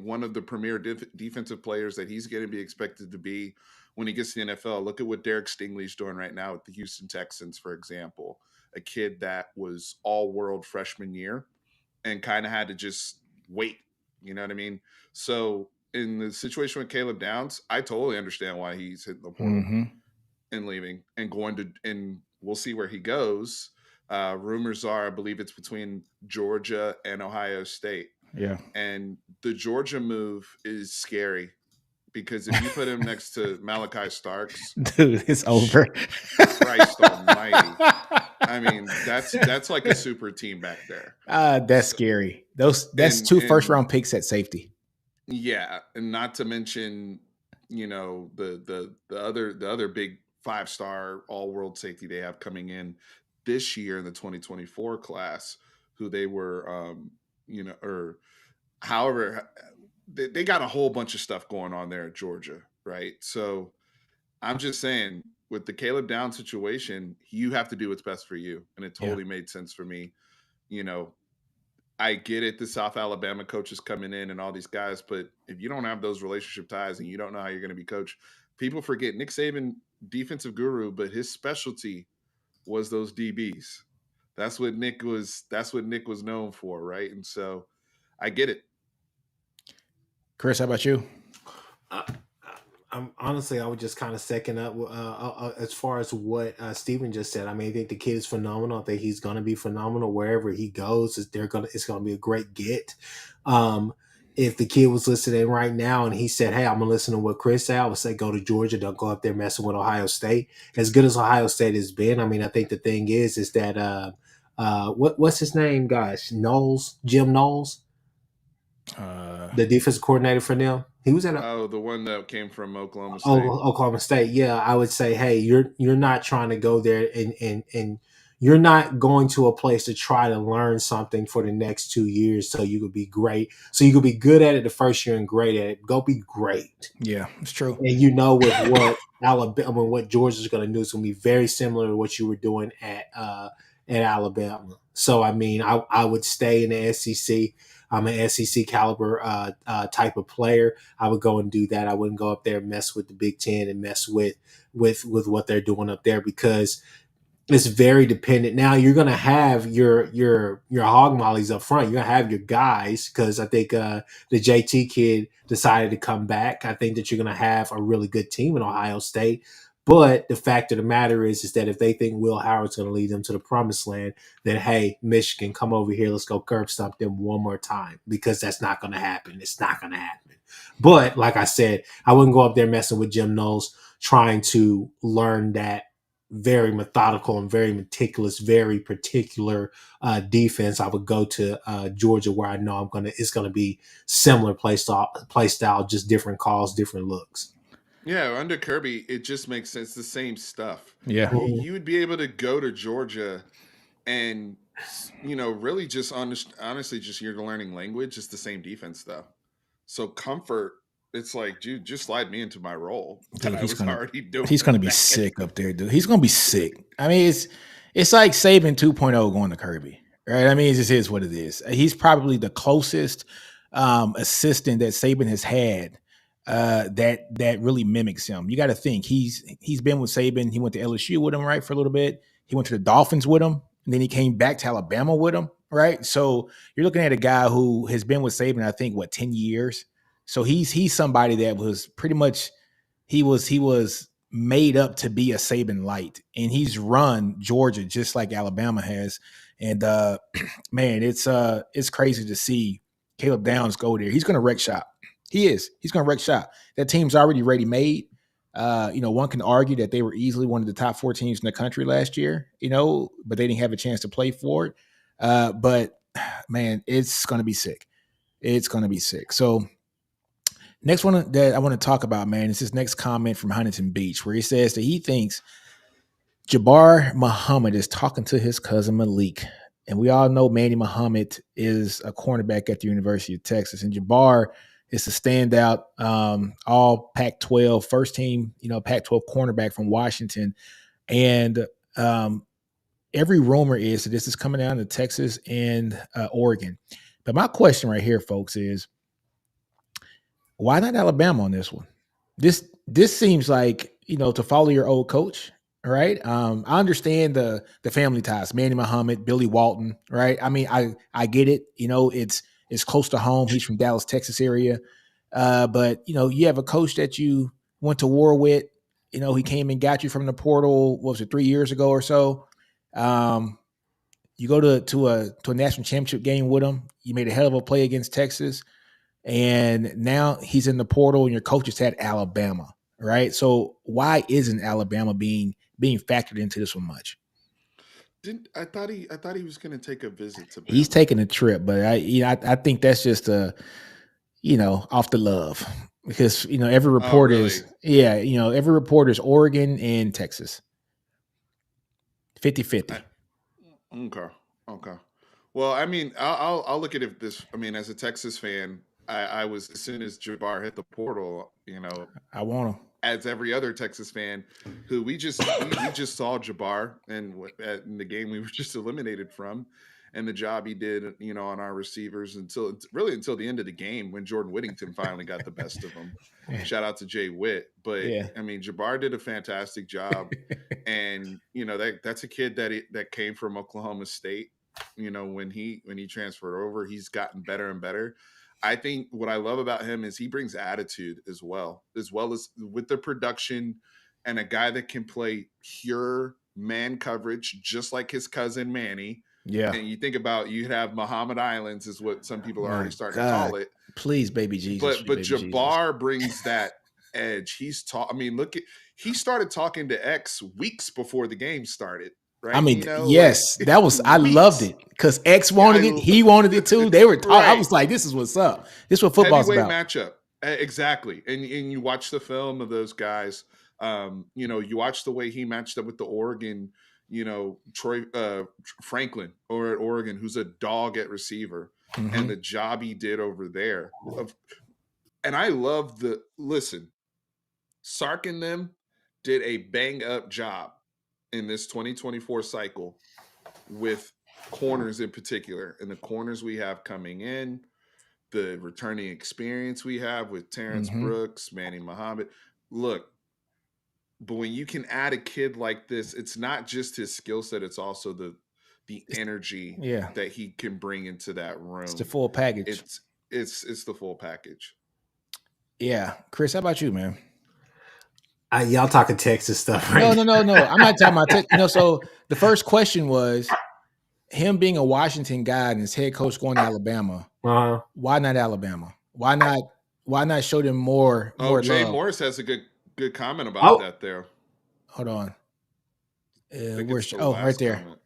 one of the premier defensive players that he's going to be expected to be when he gets to the NFL. Look at what Derek Stingley's doing right now with the Houston Texans, for example, a kid that was all world freshman year and kind of had to just wait. You know what I mean? So in the situation with Caleb Downs, I totally understand why he's hitting the portal Mm-hmm. and leaving and going to, and we'll see where he goes. Rumors are, I believe it's between Georgia and Ohio State. Yeah. And the Georgia move is scary because if you put him next to Malachi Starks, Dude, it's over. Christ Almighty. I mean, that's like a super team back there. That's So, scary. That's and two first and round picks at safety. yeah, and not to mention, the other big 5-star all world safety they have coming in this year in the 2024 class, who they were, or however, they got a whole bunch of stuff going on there at Georgia, right? So I'm just saying, with the Caleb Down situation, you have to do what's best for you, and it Yeah. totally made sense for me. You know, I get it. The South Alabama coach is coming in and all these guys, but if you don't have those relationship ties and you don't know how you're going to be coached, people forget Nick Saban, defensive guru, but his specialty was those DBs. That's what Nick was. That's what Nick was known for, right? And so, I get it. Chris, how about you? I, I'm honestly, I would just kind of second up as far as what Steven just said. I mean, I think the kid is phenomenal. I think he's going to be phenomenal wherever he goes. It's going to be a great get. Um, if the kid was listening right now and he said, "Hey, I'm gonna listen to what Chris said," I would say go to Georgia. Don't go up there messing with Ohio State. As good as Ohio State has been, I mean, I think the thing is that what's his name, guys? Knowles, Jim Knowles, the defensive coordinator for them. He was at Oh, the one that came from Oklahoma State. Oklahoma State. Yeah, I would say, hey, you're not trying to go there and you're not going to a place to try to learn something for the next 2 years so you could be great. So you could be good at it the first year and great at it. Go be great. Yeah, it's true. And with what Alabama, what Georgia's going to do is going to be very similar to what you were doing at Alabama. So I mean, I would stay in the SEC. I'm an SEC caliber type of player. I would go and do that. I wouldn't go up there and mess with the Big Ten and mess with what they're doing up there because it's very dependent. Now you're gonna have your hog mollies up front. You're gonna have your guys because I think the JT kid decided to come back. I think that you're gonna have a really good team in Ohio State. But the fact of the matter is that if they think Will Howard's going to lead them to the promised land, then hey, Michigan, come over here. Let's go curb stomp them one more time because that's not going to happen. It's not going to happen. But like I said, I wouldn't go up there messing with Jim Knowles, trying to learn that very methodical and very meticulous, very particular defense. I would go to Georgia, where I know it's gonna be similar play style, just different calls, different looks. Yeah, under Kirby, it just makes sense. The same stuff. Yeah. You would be able to go to Georgia and really just honestly, just you're learning language. It's the same defense though. So comfort, it's like, dude, just slide me into my role that Dude, I was already doing. he's gonna be sick up there, dude. He's gonna be sick. I mean, it's like Saban 2.0 going to Kirby, right? I mean, it just is what it is. He's probably the closest assistant that Saban has had that really mimics him. You got to think he's been with Saban. He went to LSU with him, right, for a little bit. He went to the Dolphins with him, and then he came back to Alabama with him, right? So you're looking at a guy who has been with Saban, I think, 10 years. So he's somebody that was pretty much he was made up to be a Saban light, and he's run Georgia just like Alabama has. And man, it's crazy to see Caleb Downs go there. He's going to wreck shop. He is. He's going to wreck shop. That team's already ready made. One can argue that they were easily one of the top 4 teams in the country last year. But they didn't have a chance to play for it. But man, it's going to be sick. It's going to be sick. So. Next one that I want to talk about, man, is this next comment from Huntington Beach, where he says that he thinks Jabbar Muhammad is talking to his cousin Malik. And we all know Manny Muhammad is a cornerback at the University of Texas. And Jabbar is a standout all Pac-12 first team, Pac-12 cornerback from Washington. And every rumor is that this is coming down to Texas and Oregon. But my question right here, folks, is why not Alabama on this one? This seems like, to follow your old coach, right? I understand the family ties, Manny Muhammad, Billy Walton, right? I mean, I get it. It's close to home. He's from Dallas, Texas area. But you have a coach that you went to war with. He came and got you from the portal. What was it, 3 years ago or so? You go to a national championship game with him. You made a hell of a play against Texas. And now he's in the portal, and your coach is at Alabama, right? So why isn't Alabama being factored into this one much? I thought he was going to take a visit to Bama. He's taking a trip, but I think that's just off the love, because every report is every report is Oregon and Texas, 50-50. Okay. Well, I mean, I'll look at it this. I mean, as a Texas fan, I was, as soon as Jabbar hit the portal, I want him. As every other Texas fan, who we just saw Jabbar in the game we were just eliminated from, and the job he did, on our receivers until the end of the game when Jordan Whittington finally got the best of him. Shout out to Jay Witt. But Yeah. I mean, Jabbar did a fantastic job. And that's a kid that came from Oklahoma State. When he transferred over, he's gotten better and better. I think what I love about him is he brings attitude as well as with the production, and a guy that can play pure man coverage just like his cousin Manny. Yeah. And you think about, you have Muhammad Islands is what some people are already starting to call it. Please, baby Jesus. But Jabbar brings that edge. He started talking to X weeks before the game started. Right? I mean, yes, that was, I loved it because X wanted it. He wanted it too. They were talking. Right. I was like, this is what's up. This is what football's heavyweight about. Matchup. Exactly. And you watch the film of those guys. You watch the way he matched up with the Oregon, Troy Franklin or at Oregon, who's a dog at receiver, and the job he did over there. And I love Sark and them did a bang up job in this 2024 cycle with corners in particular, and the corners we have coming in, the returning experience we have with Terrence Brooks, Manny Muhammad. Look, but when you can add a kid like this, it's not just his skill set, it's also the energy that he can bring into that room. It's the full package. It's the full package. Yeah. Chris, how about you, man? Y'all talking Texas stuff, right? No. I'm not talking about Texas. So the first question was him being a Washington guy and his head coach going to Alabama. Why not Alabama? Why not show them more? Jay love? Morris has a good comment about that there. Hold on. Right there. Comment.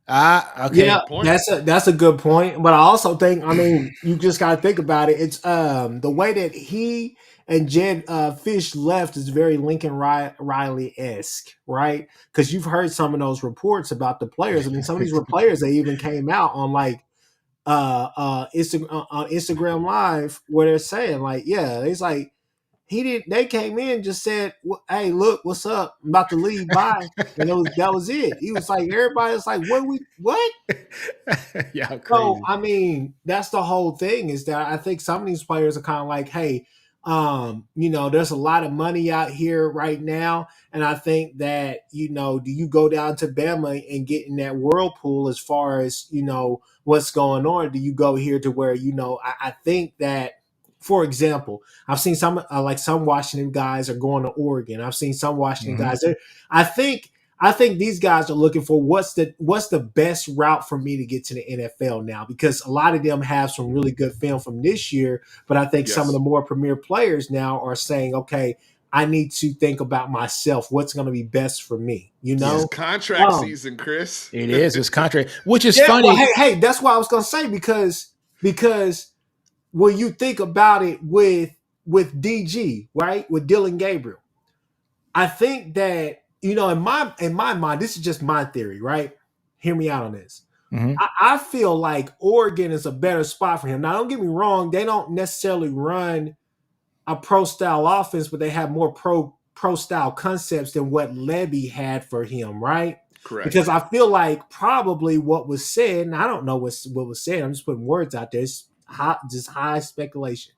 Okay. Yeah, that's a good point. But I also think, you just got to think about it. It's the way that he and Jed Fish left is very Lincoln Riley-esque, right? Because you've heard some of those reports about the players. Some of these were players that even came out on Instagram Live where they're saying it's like they came in, just said, hey, look, what's up? I'm about to leave. Bye. And that was it. He was like, everybody was like, what? Yeah, crazy. So, that's the whole thing, is that I think some of these players are kind of like, hey, there's a lot of money out here right now. And I think that, do you go down to Bama and get in that whirlpool as far as, what's going on? Do you go here to where, I think that, for example, I've seen some Washington guys are going to Oregon. I've seen some Washington guys there. I think these guys are looking for what's the best route for me to get to the NFL now, because a lot of them have some really good film from this year. But I think some of the more premier players now are saying, okay, I need to think about myself. What's going to be best for me? It's contract season, Chris. It is. It's contract, which is funny. Well, hey, that's what I was going to say, because when you think about it with DG, right, with Dylan Gabriel, I think that, in my mind, this is just my theory, right? Hear me out on this. I feel like Oregon is a better spot for him. Now, don't get me wrong. They don't necessarily run a pro-style offense, but they have more pro-style concepts than what Levy had for him, right? Correct. Because I feel like probably what was said, and I don't know what was said. I'm just putting words out there. It's high speculation.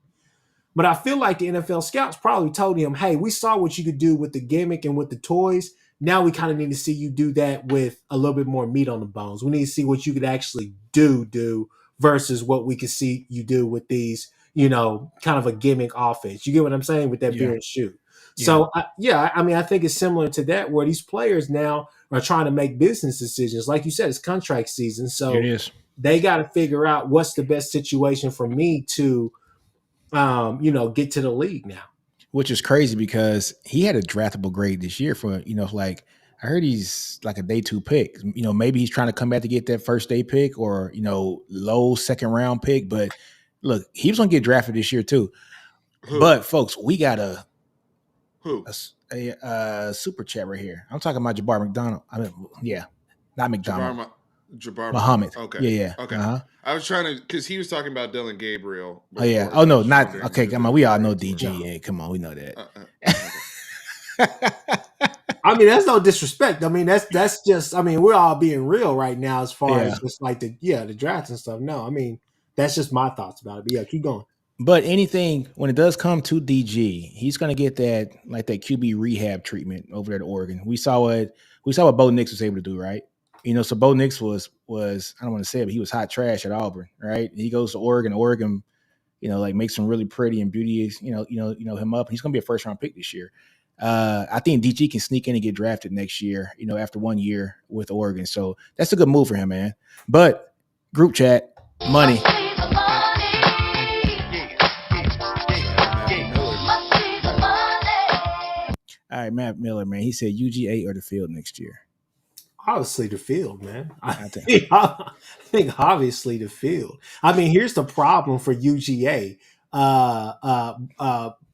But I feel like the NFL scouts probably told him, hey, we saw what you could do with the gimmick and with the toys. Now we kind of need to see you do that with a little bit more meat on the bones. We need to see what you could actually do versus what we could see you do with these, kind of a gimmick offense. You get what I'm saying with that beer and shoot. Yeah. So, I think it's similar to that, where these players now are trying to make business decisions. Like you said, it's contract season. So it is. They got to figure out what's the best situation for me to, get to the league now. Which is crazy because he had a draftable grade this year for, I heard he's like a day 2 pick. Maybe he's trying to come back to get that first day pick or, low second round pick. But look, he was going to get drafted this year too. Who? But folks, we got a super chat right here. I'm talking about Jabbar McDonald. Not McDonald. Jabbar Muhammad. Okay. Yeah. Okay. I was trying to, because he was talking about Dylan Gabriel. Before, oh no, not okay. Come on, we all know DG. Yeah, come on, we know that. I mean, that's no disrespect. I mean, that's just. I mean, we're all being real right now as far Yeah. as just like the drafts and stuff. No, I mean, that's just my thoughts about it. But yeah, keep going. But anything when it does come to DG, he's gonna get that QB rehab treatment over there at Oregon. We saw what Bo Nix was able to do, right? So Bo Nix was I don't want to say it, but he was hot trash at Auburn, right? He goes to Oregon. Oregon, makes him really pretty and beauty, him up. He's gonna be a first round pick this year. I think DG can sneak in and get drafted next year, after 1 year with Oregon. So that's a good move for him, man. But group chat, money. All right, Matt Miller, man. He said UGA or the field next year. Obviously, the field, man. I think obviously the field. I mean, here's the problem for UGA.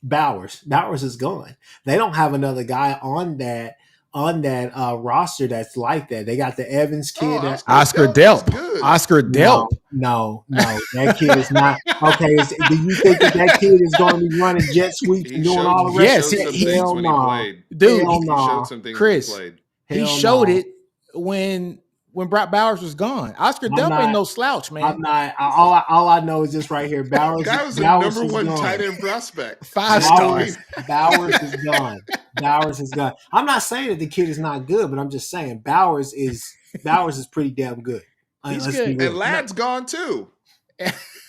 Bowers. Bowers is gone. They don't have another guy on that roster that's like that. They got the Evans kid. Oscar Delp. Oscar Delp. No, that kid is not okay. Do you think that kid is going to be running jet sweeps and doing all the rest? Yes, hell no, dude. He showed some things Chris, when he played. He showed it when Brock Bowers was gone. Oscar Delp ain't no slouch, man. I'm not. All I know is this right here. Bowers. Guy was the number one tight end prospect. 5 stars. Bowers is gone. Bowers is gone. I'm not saying that the kid is not good, but I'm just saying Bowers is pretty damn good. He's good. And Ladd's gone too.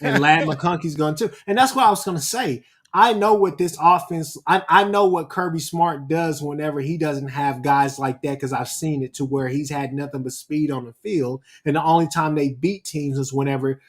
And Ladd McConkey's gone too. And that's what I was going to say. I know what this offense, I know what Kirby Smart does whenever he doesn't have guys like that, because I've seen it to where he's had nothing but speed on the field. And the only time they beat teams is whenever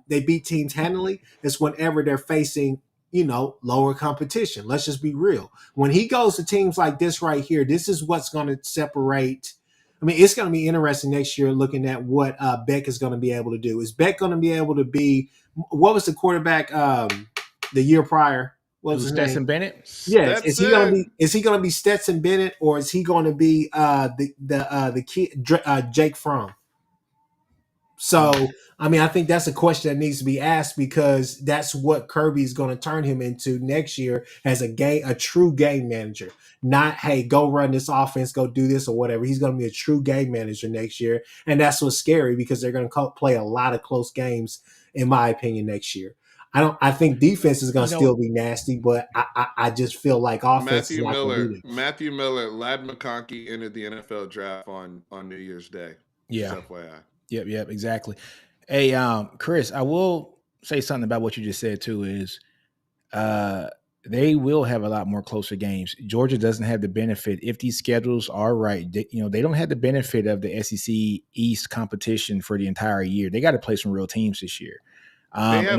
they beat teams handily, is whenever they're facing, lower competition. Let's just be real. When he goes to teams like this right here, this is what's going to separate. I mean, it's going to be interesting next year looking at what Beck is going to be able to do. Is Beck going to be able to be, what was the quarterback the year prior? What was his Stetson name? Bennett? Yes. Is he going to be Stetson Bennett, or is he going to be the kid Jake Fromm? So, I mean, I think that's a question that needs to be asked, because that's what Kirby's going to turn him into next year, as a true game manager. Not, hey, go run this offense, go do this or whatever. He's going to be a true game manager next year. And that's what's scary, because they're going to play a lot of close games, in my opinion, next year. I think defense is going to still be nasty, but I just feel like offense is not going to be there. Matthew Miller, Ladd McConkey entered the NFL draft on New Year's Day. Yeah. Just FYI. Yep, exactly. Hey, Chris, I will say something about what you just said too. Is they will have a lot more closer games. Georgia doesn't have the benefit, if these schedules are right. They don't have the benefit of the SEC East competition for the entire year. They got to play some real teams this year. They have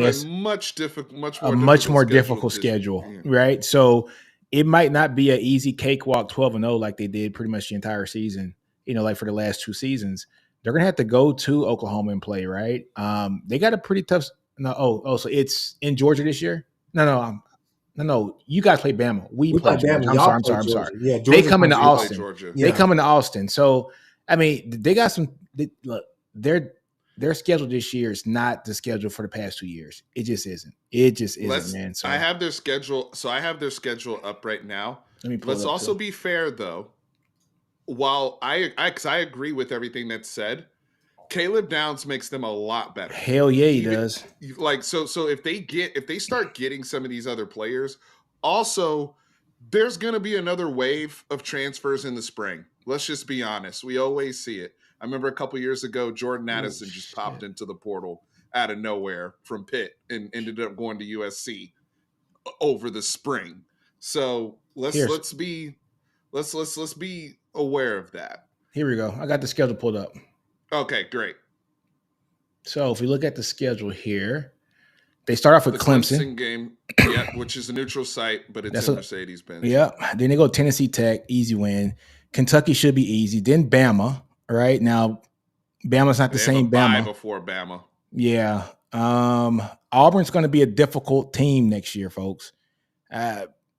a much more difficult schedule, right? So it might not be an easy cakewalk 12-0 like they did pretty much the entire season. Like for the last 2 seasons. They're gonna have to go to Oklahoma and play, right? They got a pretty tough. So it's in Georgia this year. No. You guys play Bama. We play Bama. I'm sorry. Yeah, Georgia, they come into Austin. They come into Austin. So I mean, they got some. Look, their schedule this year is not the schedule for the past 2 years. It just isn't. Man. So I have their schedule. So I have their schedule up right now. Let's also be fair, though. While I agree with everything that's said, Caleb Downs makes them a lot better. Hell yeah, he does. So if they start getting some of these other players, also there's going to be another wave of transfers in the spring. Let's just be honest. We always see it. I remember a couple years ago, Jordan Addison just popped into the portal out of nowhere from Pitt and ended up going to USC over the spring. So let's be aware of that. Here we go. I got the schedule pulled up. Okay, great. So if we look at the schedule here, they start off with the Clemson game, which is a neutral site, but it's in Mercedes-Benz. Yeah. Then they go Tennessee Tech, easy win. Kentucky should be easy. Then Bama. Right now, Bama's not the same Bama. Before Bama. Yeah. Auburn's going to be a difficult team next year, folks.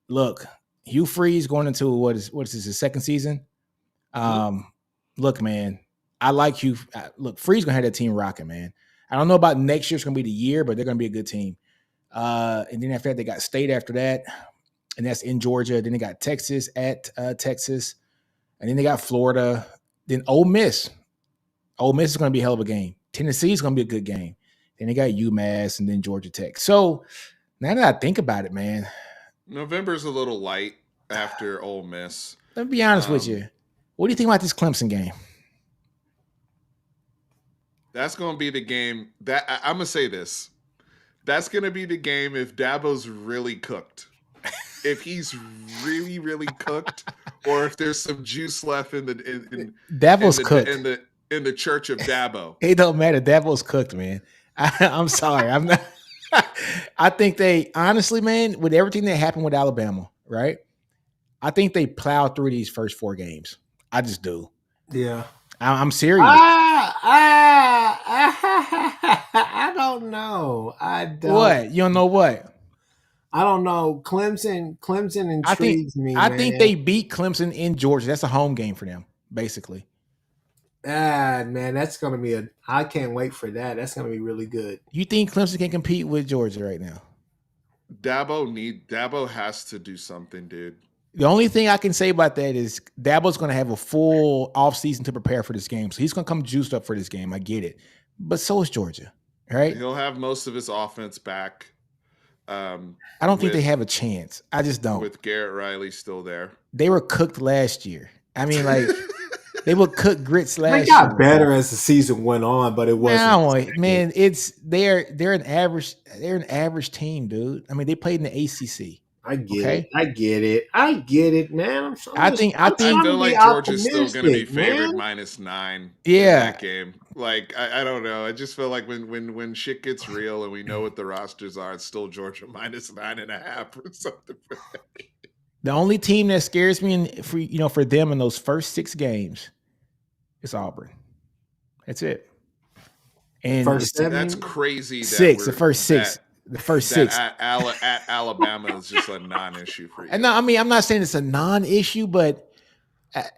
Look, Hugh Freeze going into what is this, his second season? Look, man, I like Hugh. Look, Freeze going to have that team rocking, man. I don't know about next year's going to be the year, but they're going to be a good team. And then after that, they got State after that, and that's in Georgia. Then they got Texas at Texas. And then they got Florida. Then Ole Miss. Ole Miss is going to be a hell of a game. Tennessee is going to be a good game. Then they got UMass and then Georgia Tech. So now that I think about it, man, November's a little light after Ole Miss. let me be honest with you. What do you think about this Clemson game? That's going to be the game that I'm going to say this. That's going to be the game if Dabo's really cooked. If he's really, really cooked, or if there's some juice left in Dabo's cooked in the church of Dabo. It don't matter. Dabo's cooked, man. I'm sorry. I'm not. I think they honestly, man, with everything that happened with Alabama, right? I think they plowed through these first 4 games. I just do. Yeah. I'm serious. I don't know. I don't. What? You don't know what? I don't know. Clemson intrigues me. I think they beat Clemson in Georgia. That's a home game for them, basically. Man, that's gonna be I can't wait for that. That's gonna be really good. You think Clemson can compete with Georgia right now? Dabo has to do something, dude. The only thing I can say about that is Dabo's going to have a full offseason to prepare for this game. So he's going to come juiced up for this game. I get it. But so is Georgia, right? He'll have most of his offense back. I don't think they have a chance. I just don't. With Garrett Riley still there. They were cooked last year. I mean, like, they were cooked grits last year. They got better as the season went on, but it wasn't. Man, they're an average team, dude. I mean, they played in the ACC. I get it, man. I feel like Georgia's still going to be favored -9 in that game. Like, I don't know. I just feel like when shit gets real and we know what the rosters are, it's still Georgia -9.5 or something. The only team that scares me for them in those first 6 games is Auburn. That's it. And that's crazy. The first six. At Alabama is just a non-issue for you. And no, I mean, I'm not saying it's a non-issue, but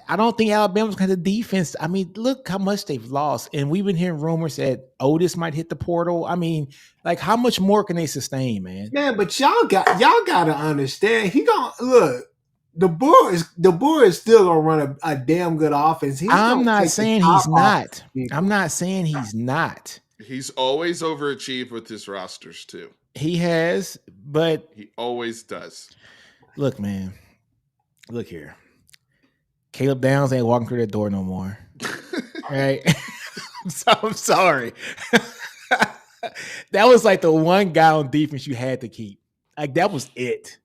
I don't think Alabama's got the defense. I mean, look how much they've lost. And we've been hearing rumors that Otis might hit the portal. I mean, like, how much more can they sustain, man? Man, but y'all got to understand. He gonna look. The boy is still gonna run a damn good offense. I'm not saying he's not. I'm not saying he's not. He's always overachieved with his rosters too. He has, but he always does. Look, man. Look here. Caleb Downs ain't walking through that door no more. Right? I'm sorry. That was like the one guy on defense you had to keep. Like, that was it.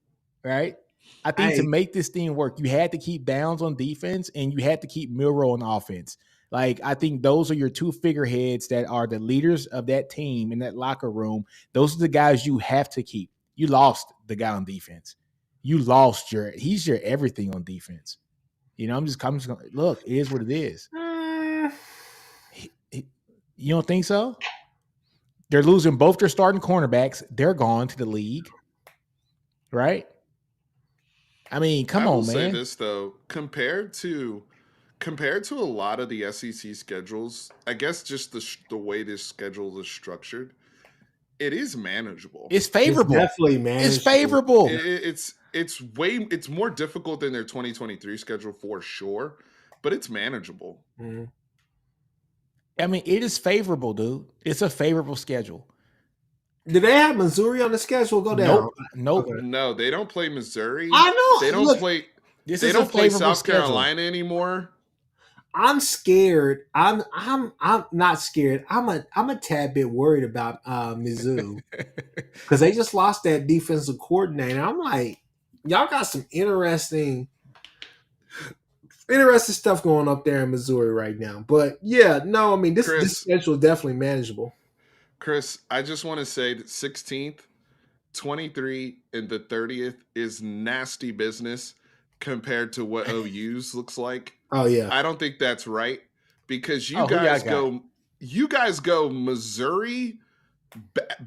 Right? I think to make this thing work, you had to keep Downs on defense and you had to keep Milroe on offense. Like, I think those are your 2 figureheads that are the leaders of that team in that locker room. Those are the guys you have to keep. You lost the guy on defense. You lost he's your everything on defense. You know, I'm just going to look, it is what it is. You don't think so? They're losing both their starting cornerbacks. They're gone to the league. Right? I mean, come on, man. I will say this, though. Compared to a lot of the SEC schedules, I guess just the way this schedule is structured, it is manageable. It's favorable. It's definitely manageable. It's favorable. It's more difficult than their 2023 schedule for sure, but it's manageable. Mm-hmm. I mean, it is favorable, dude. It's a favorable schedule. Do they have Missouri on the schedule? Go down. Nope. Okay. No, they don't play Missouri. I know. They don't play. They don't play South Carolina anymore. I'm scared. I'm not scared. I'm a tad bit worried about Mizzou because they just lost that defensive coordinator. I'm like, y'all got some interesting stuff going up there in Missouri right now. But yeah, no, I mean this schedule is definitely manageable. Chris, I just want to say that 16th, 23, and the 30th is nasty business compared to what OU's looks like. Oh yeah. I don't think that's right because you guys go Missouri,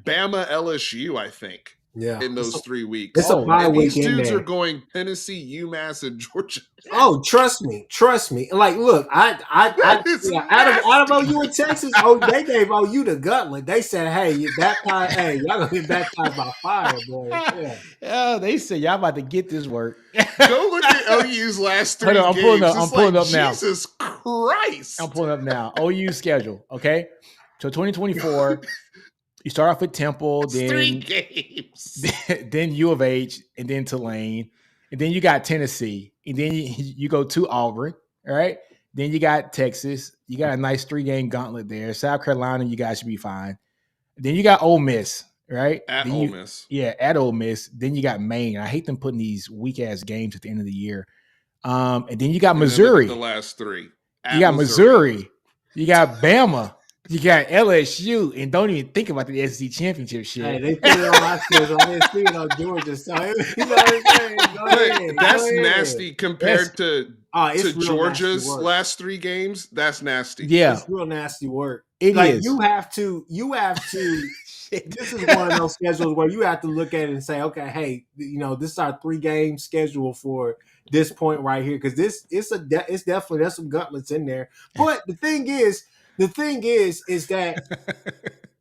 Bama, LSU, I think. Yeah. in those 3 weeks. It's a Oh, bye And week these in dudes there. are going Tennessee, UMass, and Georgia. Oh, trust me. Like, look, That is out of nasty. OU and Texas, oh, they gave OU the gauntlet. They said, "Hey, you baptized. Hey, y'all gonna get baptized by fire, boys." Yeah. Oh, they said y'all about to get this work. Go look at OU's last 3 Hold on, games. I'm It's pulling like, up now. Jesus Christ. I'm pulling up now. OU schedule. Okay, so 2024, you start off with Temple, It's 3 then games. then U of H, and then Tulane, and then you got Tennessee, and then you go to Auburn. All right, then you got Texas. You got a nice 3-game gauntlet there. South Carolina, you guys should be fine. Then you got Ole Miss, right? At then Ole Miss. Yeah, at Ole Miss. Then you got Maine. I hate them putting these weak ass games at the end of the year. And then you got And then Missouri. look at the last 3. You got Missouri. You got Bama. You got LSU, and don't even think about the SEC championship shit. Hey, they put it on my schedule. I didn't see it on Georgia. So you know what I'm saying? Go ahead. That's nasty compared to it's real Georgia's nasty work. last 3 games. That's nasty. Yeah, It's real nasty work. it like is. you have to. This is one of those schedules where you have to look at it and say, okay, hey, this is our 3-game schedule for this point right here, because it's definitely, there's some gauntlets in there. But the thing is that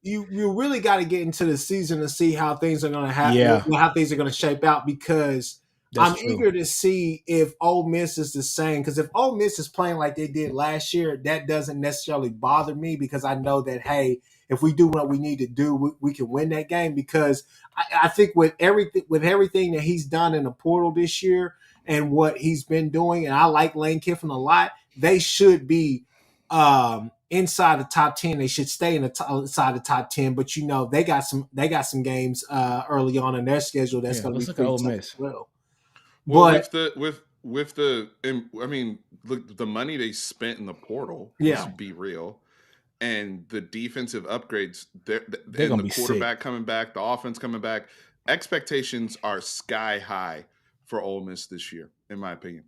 you really got to get into the season to see how things are going to happen, how things are going to shape out, because I'm eager to see if Ole Miss is the same. Because if Ole Miss is playing like they did last year, that doesn't necessarily bother me, because I know that, hey, if we do what we need to do, we can win that game. Because I think with everything that he's done in the portal this year and what he's been doing, and I like Lane Kiffin a lot, they should be inside the top 10. They should stay inside the top 10. But they got some games early on in their schedule that's going to be pretty tough as well. Well, with the I mean, look, the money they spent in the portal, let's be real, and the defensive upgrades, they're and the quarterback coming back, the offense coming back, expectations are sky high for Ole Miss this year, in my opinion.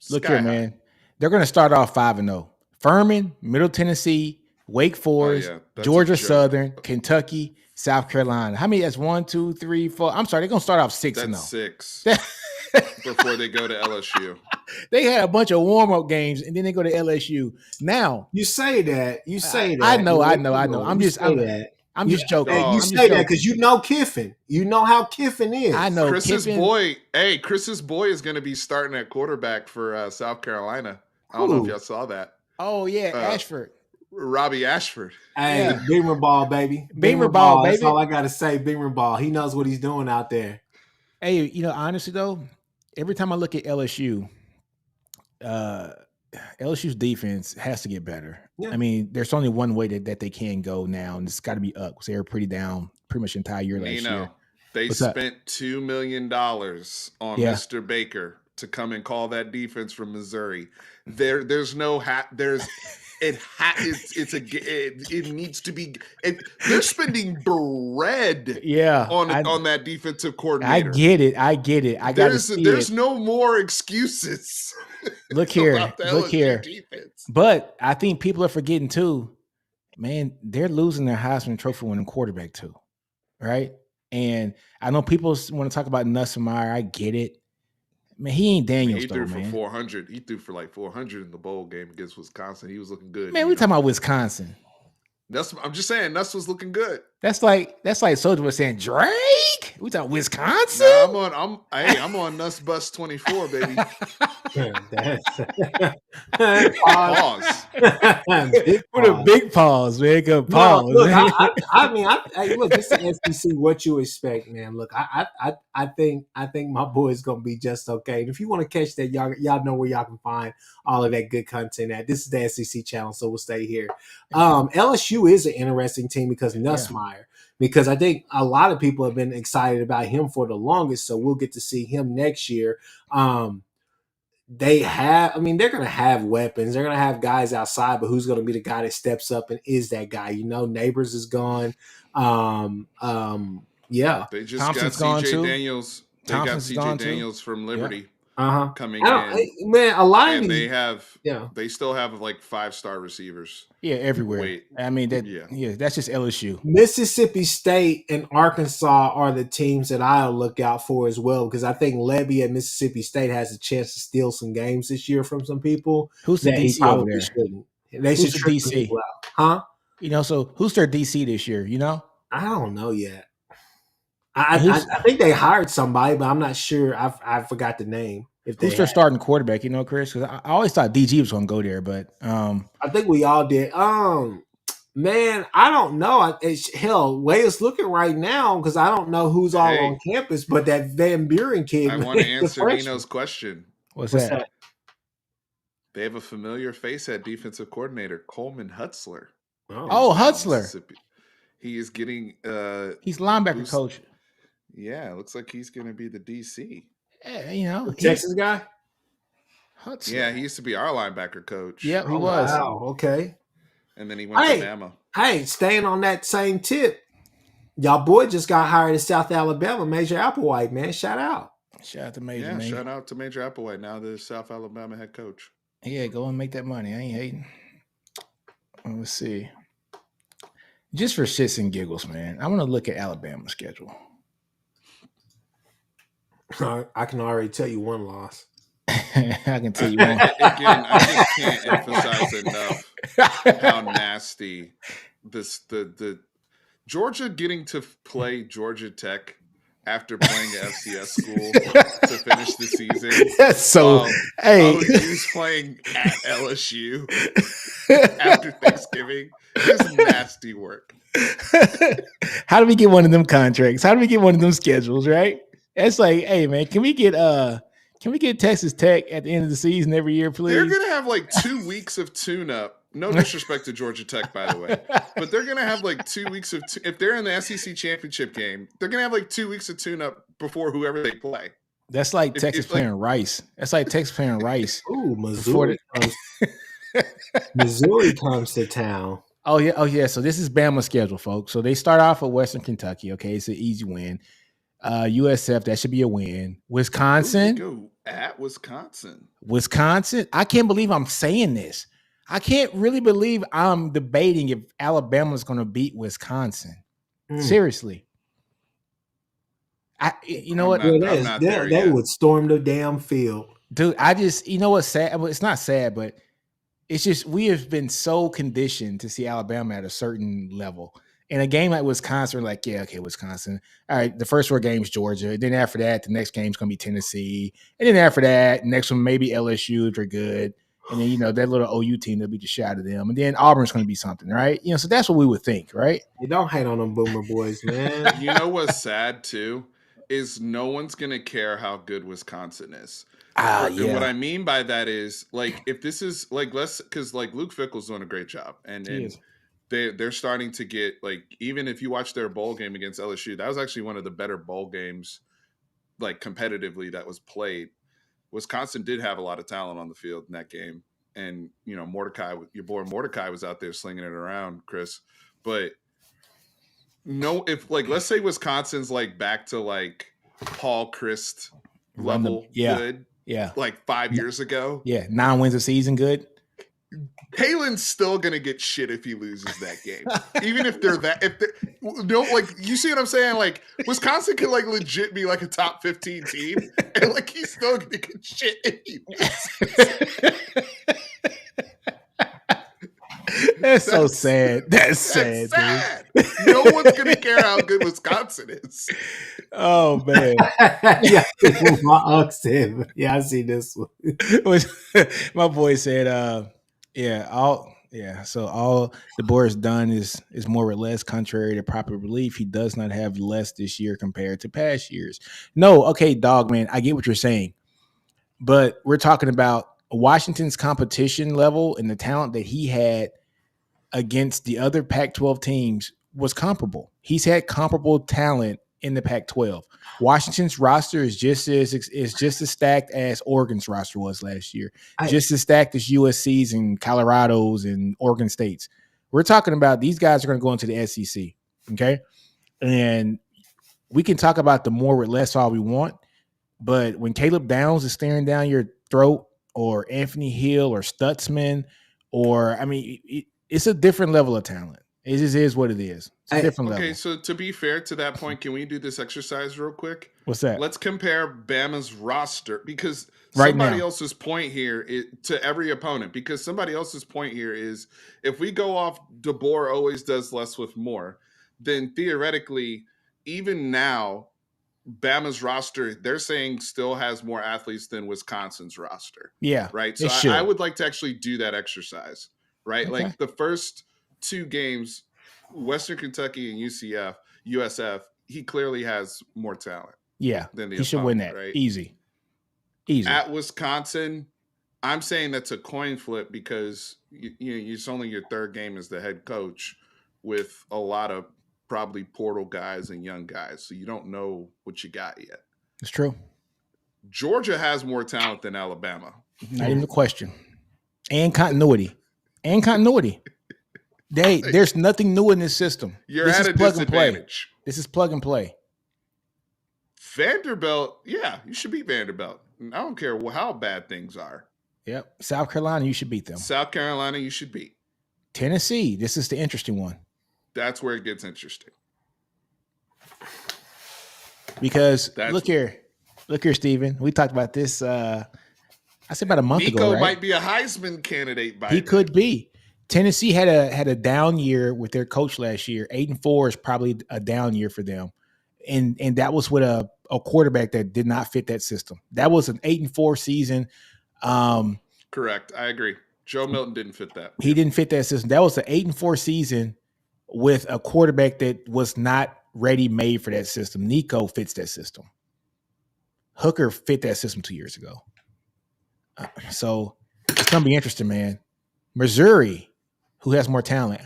Look here, man. They're going to start off 5-0. Furman, Middle Tennessee, Wake Forest, Georgia Southern, Kentucky, South Carolina. How many? That's 1, 2, 3, 4. I'm sorry, they're going to start off 6-0. That's 6 before they go to LSU. They had a bunch of warm-up games, and then they go to LSU. Now you say that. I know. I'm just joking. You say that because you know Kiffin. You know how Kiffin is. I know Chris's boy. Hey, Chris's boy is going to be starting at quarterback for South Carolina. I don't know if y'all saw that. Oh yeah, Ashford. Robbie Ashford. Hey, Beamer ball, baby. Beamer ball, baby. That's all I gotta say. Beamer ball. He knows what he's doing out there. Hey, honestly though, every time I look at LSU's defense has to get better. Yeah. I mean, there's only one way that they can go now, and it's got to be up because they were pretty down pretty much the entire year last year. They spent $2 million on Mr. Baker to come and call that defense from Missouri. There's no it needs to be. They're spending bread. On that defensive coordinator. I get it. There's no more excuses. Look here. Defense. But I think people are forgetting too. Man, they're losing their Heisman Trophy winning quarterback too, right? And I know people want to talk about Nussmeier. I get it. Man, he ain't Daniels. He threw for 400. He threw for like 400 in the bowl game against Wisconsin. He was looking good. Man, we talking about Wisconsin. I'm just saying, Nuss was looking good. That's like Soldier was saying, Drake. We talking Wisconsin. Nah, I'm on Nuss Bus 24, baby. Pause. Put a big pause, man. Good pause. No, look, look, this is SEC. What you expect, man? Look, I think my boy is gonna be just okay. And if you want to catch that, y'all know where y'all can find all of that good content at. This is the SEC channel, so we'll stay here. LSU is an interesting team because Nussmeier. Because I think a lot of people have been excited about him for the longest, so we'll get to see him next year. They're going to have weapons. They're going to have guys outside, but who's going to be the guy that steps up and is that guy? Neighbors is gone. They just Thompson's got CJ gone Daniels. They got CJ Daniels from Liberty. coming in, man, a lot of and these, they still have like 5-star receivers. Yeah, everywhere. Wait, I mean that's just LSU. Mississippi State and Arkansas are the teams that I'll look out for as well, because I think Levy at Mississippi State has a chance to steal some games this year from some people Who's the that he DC over probably there? shouldn't. They Who's should the trick some DC? people out, huh? You know, so who's their DC this year? You know, I don't know yet. And I think they hired somebody, but I'm not sure. I forgot the name. If they who's their had. starting quarterback? You know, Chris, because I always thought DG was going to go there, but I think we all did. Man, I don't know. Hell, way it's looking right now, because I don't know who's all on campus, but that Van Buren kid. I want to answer Nino's question. What's that? They have a familiar face at defensive coordinator, Coleman Hutzler. Oh, Hutzler. He is getting he's linebacker coach. Yeah, it looks like he's going to be the DC. Yeah, you know, Texas guy. Hutzler. Yeah, he used to be our linebacker coach. Yep, he was. Wow, okay. And then he went to Bama. Hey, staying on that same tip, y'all boy just got hired at South Alabama, Major Applewhite, man. Shout out. Shout out to Major. Yeah, shout out to Major Applewhite, now the South Alabama head coach. Yeah, go and make that money. I ain't hating. Let's see. Just for shits and giggles, man, I want to look at Alabama's schedule. I can already tell you one loss. I can tell you one. Again, I just can't emphasize enough how nasty the Georgia getting to play Georgia Tech after playing at FCS school to finish the season. That's so. OU's playing at LSU after Thanksgiving. Just nasty work. How do we get one of them contracts? How do we get one of them schedules? Right? It's like, hey man, can we get Texas Tech at the end of the season every year, please? They're gonna have like 2 weeks of tune-up. No disrespect to Georgia Tech, by the way, but they're gonna have like 2 weeks of if they're in the SEC championship game, they're gonna have like 2 weeks of tune-up before whoever they play. That's like Texas playing Rice. That's like Texas playing Rice. Ooh, Missouri comes to town. Oh yeah. So this is Bama's schedule, folks. So they start off at Western Kentucky. Okay, it's an easy win. USF, that should be a win. Wisconsin. Go at Wisconsin. I can't believe I'm saying this. I can't really believe I'm debating if Alabama's going to beat Wisconsin. Seriously. You know what? They would storm the damn field. Dude, you know what's sad? Well, it's not sad, but it's just we have been so conditioned to see Alabama at a certain level. In a game like Wisconsin, we're like, yeah, okay, Wisconsin. All right, the first 4 games, Georgia. Then after that, the next game's going to be Tennessee. And then after that, next one, maybe LSU if they're good. And then, you know, that little OU team, they'll be just shot of them. And then Auburn's going to be something, right? You know, so that's what we would think, right? You don't hate on them Boomer boys, man. You know what's sad, too, is no one's going to care how good Wisconsin is. Yeah. And what I mean by that is, like, if this is, like, because, like, Luke Fickell's doing a great job. And they're starting to get, like, even if you watch their bowl game against LSU, that was actually one of the better bowl games, like, competitively that was played. Wisconsin did have a lot of talent on the field in that game. And, you know, your boy Mordecai was out there slinging it around, Chris. But no, if, like, let's say Wisconsin's, like, back to, like, Paul Christ level good. Yeah. Like 5 years ago. Yeah. 9 wins a season good. Kalen's still gonna get shit if he loses that game, even if they're like, you see what I'm saying? Like, Wisconsin can like legit be like a top 15 team, and like he's still gonna get shit if he loses. That's so sad. That's sad, dude. No one's gonna care how good Wisconsin is. Oh man. Yeah, I see this one. My boy said, so all the board has done is more or less contrary to proper belief. He does not have less this year compared to past years. No, okay, dog, man, I get what you're saying. But we're talking about Washington's competition level and the talent that he had against the other Pac-12 teams was comparable. He's had comparable talent in the Pac-12. Washington's roster is just as stacked as Oregon's roster was last year, just as stacked as USC's and Colorado's and Oregon State's. We're talking about these guys are going to go into the SEC, okay? And we can talk about the more with less all we want, But when Caleb Downs is staring down your throat, or Anthony Hill or Stutzman, or I mean, it's a different level of talent. It just is what it is. It's a different Okay, level. so to be fair to that point, can we do this exercise real quick? What's that? Let's compare Bama's roster, because Right somebody now. else's point here to every opponent, because somebody else's point here is, if we go off DeBoer always does less with more, then theoretically, even now, Bama's roster, they're saying, still has more athletes than Wisconsin's roster. Yeah, Right. So it should. I would like to actually do that exercise. Right. Okay. Like the first two games, Western Kentucky and USF, he clearly has more talent. Yeah, Than the he should win that. right? Easy. At Wisconsin, I'm saying that's a coin flip, because it's only your third game as the head coach, with a lot of probably portal guys and young guys, so you don't know what you got yet. It's true. Georgia has more talent than Alabama. Not even a question. And continuity. There's nothing new in this system. You're at a disadvantage. This is plug and play. Vanderbilt, yeah, you should beat Vanderbilt. I don't care how bad things are. Yep. South Carolina, you should beat them. South Carolina, you should beat. Tennessee, this is the interesting one. That's where it gets interesting. Because look here, Steven. We talked about this. I said about a month ago. Nico might be a Heisman candidate. He could be. Tennessee had a down year with their coach last year. 8-4 is probably a down year for them, and that was with a quarterback that did not fit that system. That was an 8-4 season. Correct. I agree. Joe Milton didn't fit that. He didn't fit that system. That was an 8-4 season with a quarterback that was not ready made for that system. Nico fits that system. Hooker fit that system 2 years ago. So it's going to be interesting, man. Missouri, who has more talent?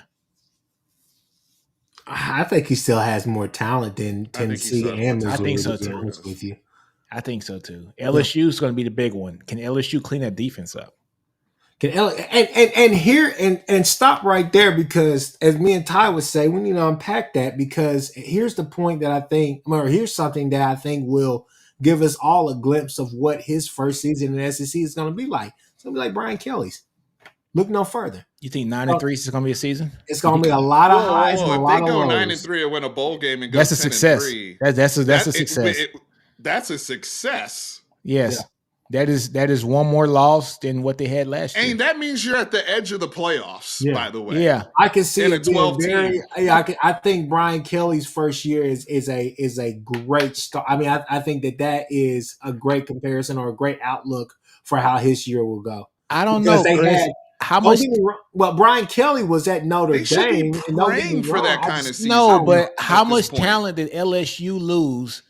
I think he still has more talent than Tennessee and Missouri. I think so too. With you. I think so too. LSU is going to be the big one. Can LSU clean that defense up? And stop right there, because as me and Ty would say, we need to unpack that, because here's the point that I think, or here's something that I think will give us all a glimpse of what his first season in the SEC is going to be like. It's going to be like Brian Kelly's. Look no further. You think 9-3 is going to be a season? It's going to be a lot of highs and a lot of lows. If they go 9-3 and win a bowl game and go that's a success. 10-3, that's a success. That's a success. Yes. Yeah. That is one more loss than what they had last year. And that means you're at the edge of the playoffs, by the way. Yeah. I can see in it a 12 team. I think Brian Kelly's first year is a great start. I mean, I think that is a great comparison, or a great outlook for how his year will go. I don't know, Chris. How much? Well, Brian Kelly was at Notre They should Dame. be praying for that kind of season. No, but how much talent did LSU lose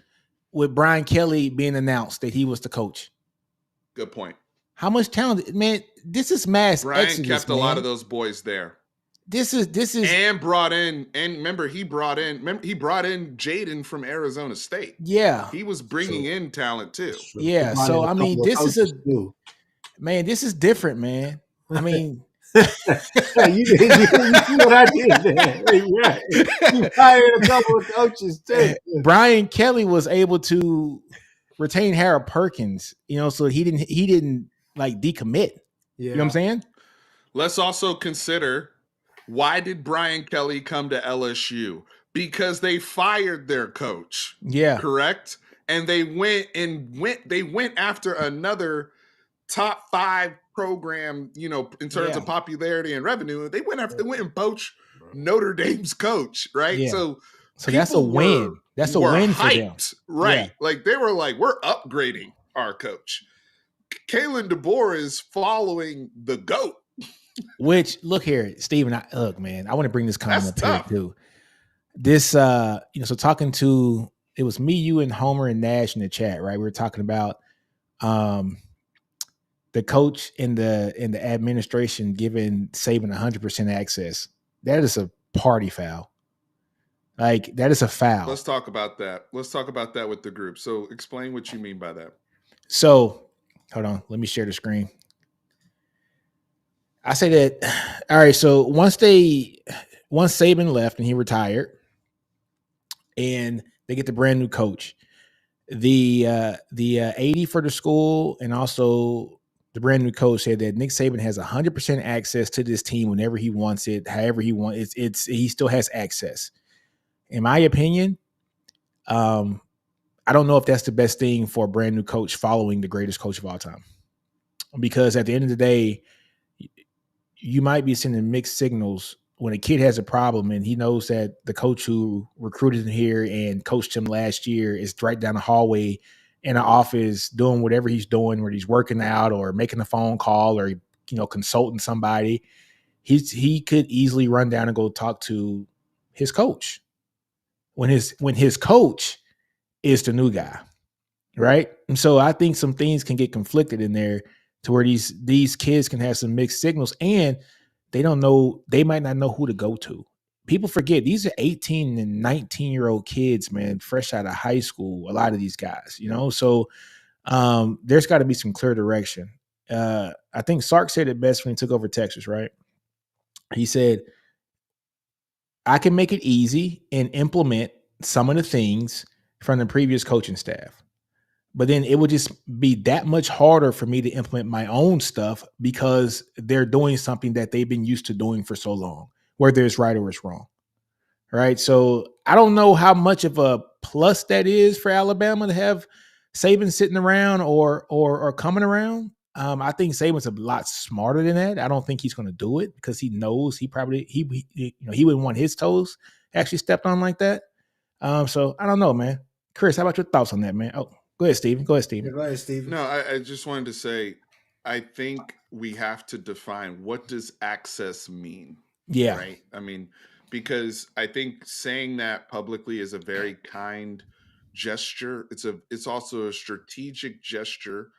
with Brian Kelly being announced that he was the coach? Good point. How much talent, man? This is mass Brian exodus, kept man. a lot of those boys there. This is and brought in, and remember he brought in Jaden from Arizona State. Yeah, he was bringing in talent too. Yeah, so I mean, this is this is different, man. I mean, you see what I did there. Yeah. You hired a couple of coaches too. Brian Kelly was able to retain Harold Perkins, so he didn't like decommit. Yeah. You know what I'm saying? Let's also consider, why did Brian Kelly come to LSU? Because they fired their coach. Yeah. Correct? And they went after another top 5 program, in terms of popularity and revenue. They went and poached Notre Dame's coach, right? Yeah. So that's a win. That's a win for them. Right. Yeah. Like they were like, we're upgrading our coach. Kalen DeBoer is following the GOAT. Which, look here, Steven, look, man, I want to bring this comment That's up here too. This, so talking to, it was me, you, and Homer and Nash in the chat, right? We were talking about the coach and the administration giving Saban 100% access. That is a party foul. Like, that is a foul. Let's talk about that. Let's talk about that with the group. So explain what you mean by that. So, hold on. Let me share the screen. I say that, all right, so once Saban left and he retired, and they get the brand new coach, the 80 for the school and also the brand new coach said that Nick Saban has 100% access to this team whenever he wants it, however he wants. He still has access. In my opinion, I don't know if that's the best thing for a brand new coach following the greatest coach of all time, because at the end of the day, you might be sending mixed signals when a kid has a problem and he knows that the coach who recruited him here and coached him last year is right down the hallway in an office doing whatever he's doing, where he's working out or making a phone call or consulting somebody. He could easily run down and go talk to his coach when his coach is the new guy, right? And so I think some things can get conflicted in there to where these kids can have some mixed signals, and they might not know who to go to. People forget these are 18 and 19-year-old kids, man, fresh out of high school, a lot of these guys, so there's got to be some clear direction. I think Sark said it best when he took over Texas, right? He said, I can make it easy and implement some of the things from the previous coaching staff, but then it would just be that much harder for me to implement my own stuff because they're doing something that they've been used to doing for so long, whether it's right or it's wrong. Right. So I don't know how much of a plus that is for Alabama to have Saban sitting around or coming around. I think Saban's a lot smarter than that. I don't think he's going to do it because he knows he wouldn't want his toes actually stepped on like that. So I don't know, man. Chris, how about your thoughts on that, man? Oh, go ahead, Steven. Go ahead, Steven. Yeah, go ahead, Steven. No, I just wanted to say, I think we have to define, what does access mean? Yeah. Right. I mean, because I think saying that publicly is a very kind gesture. It's also a strategic gesture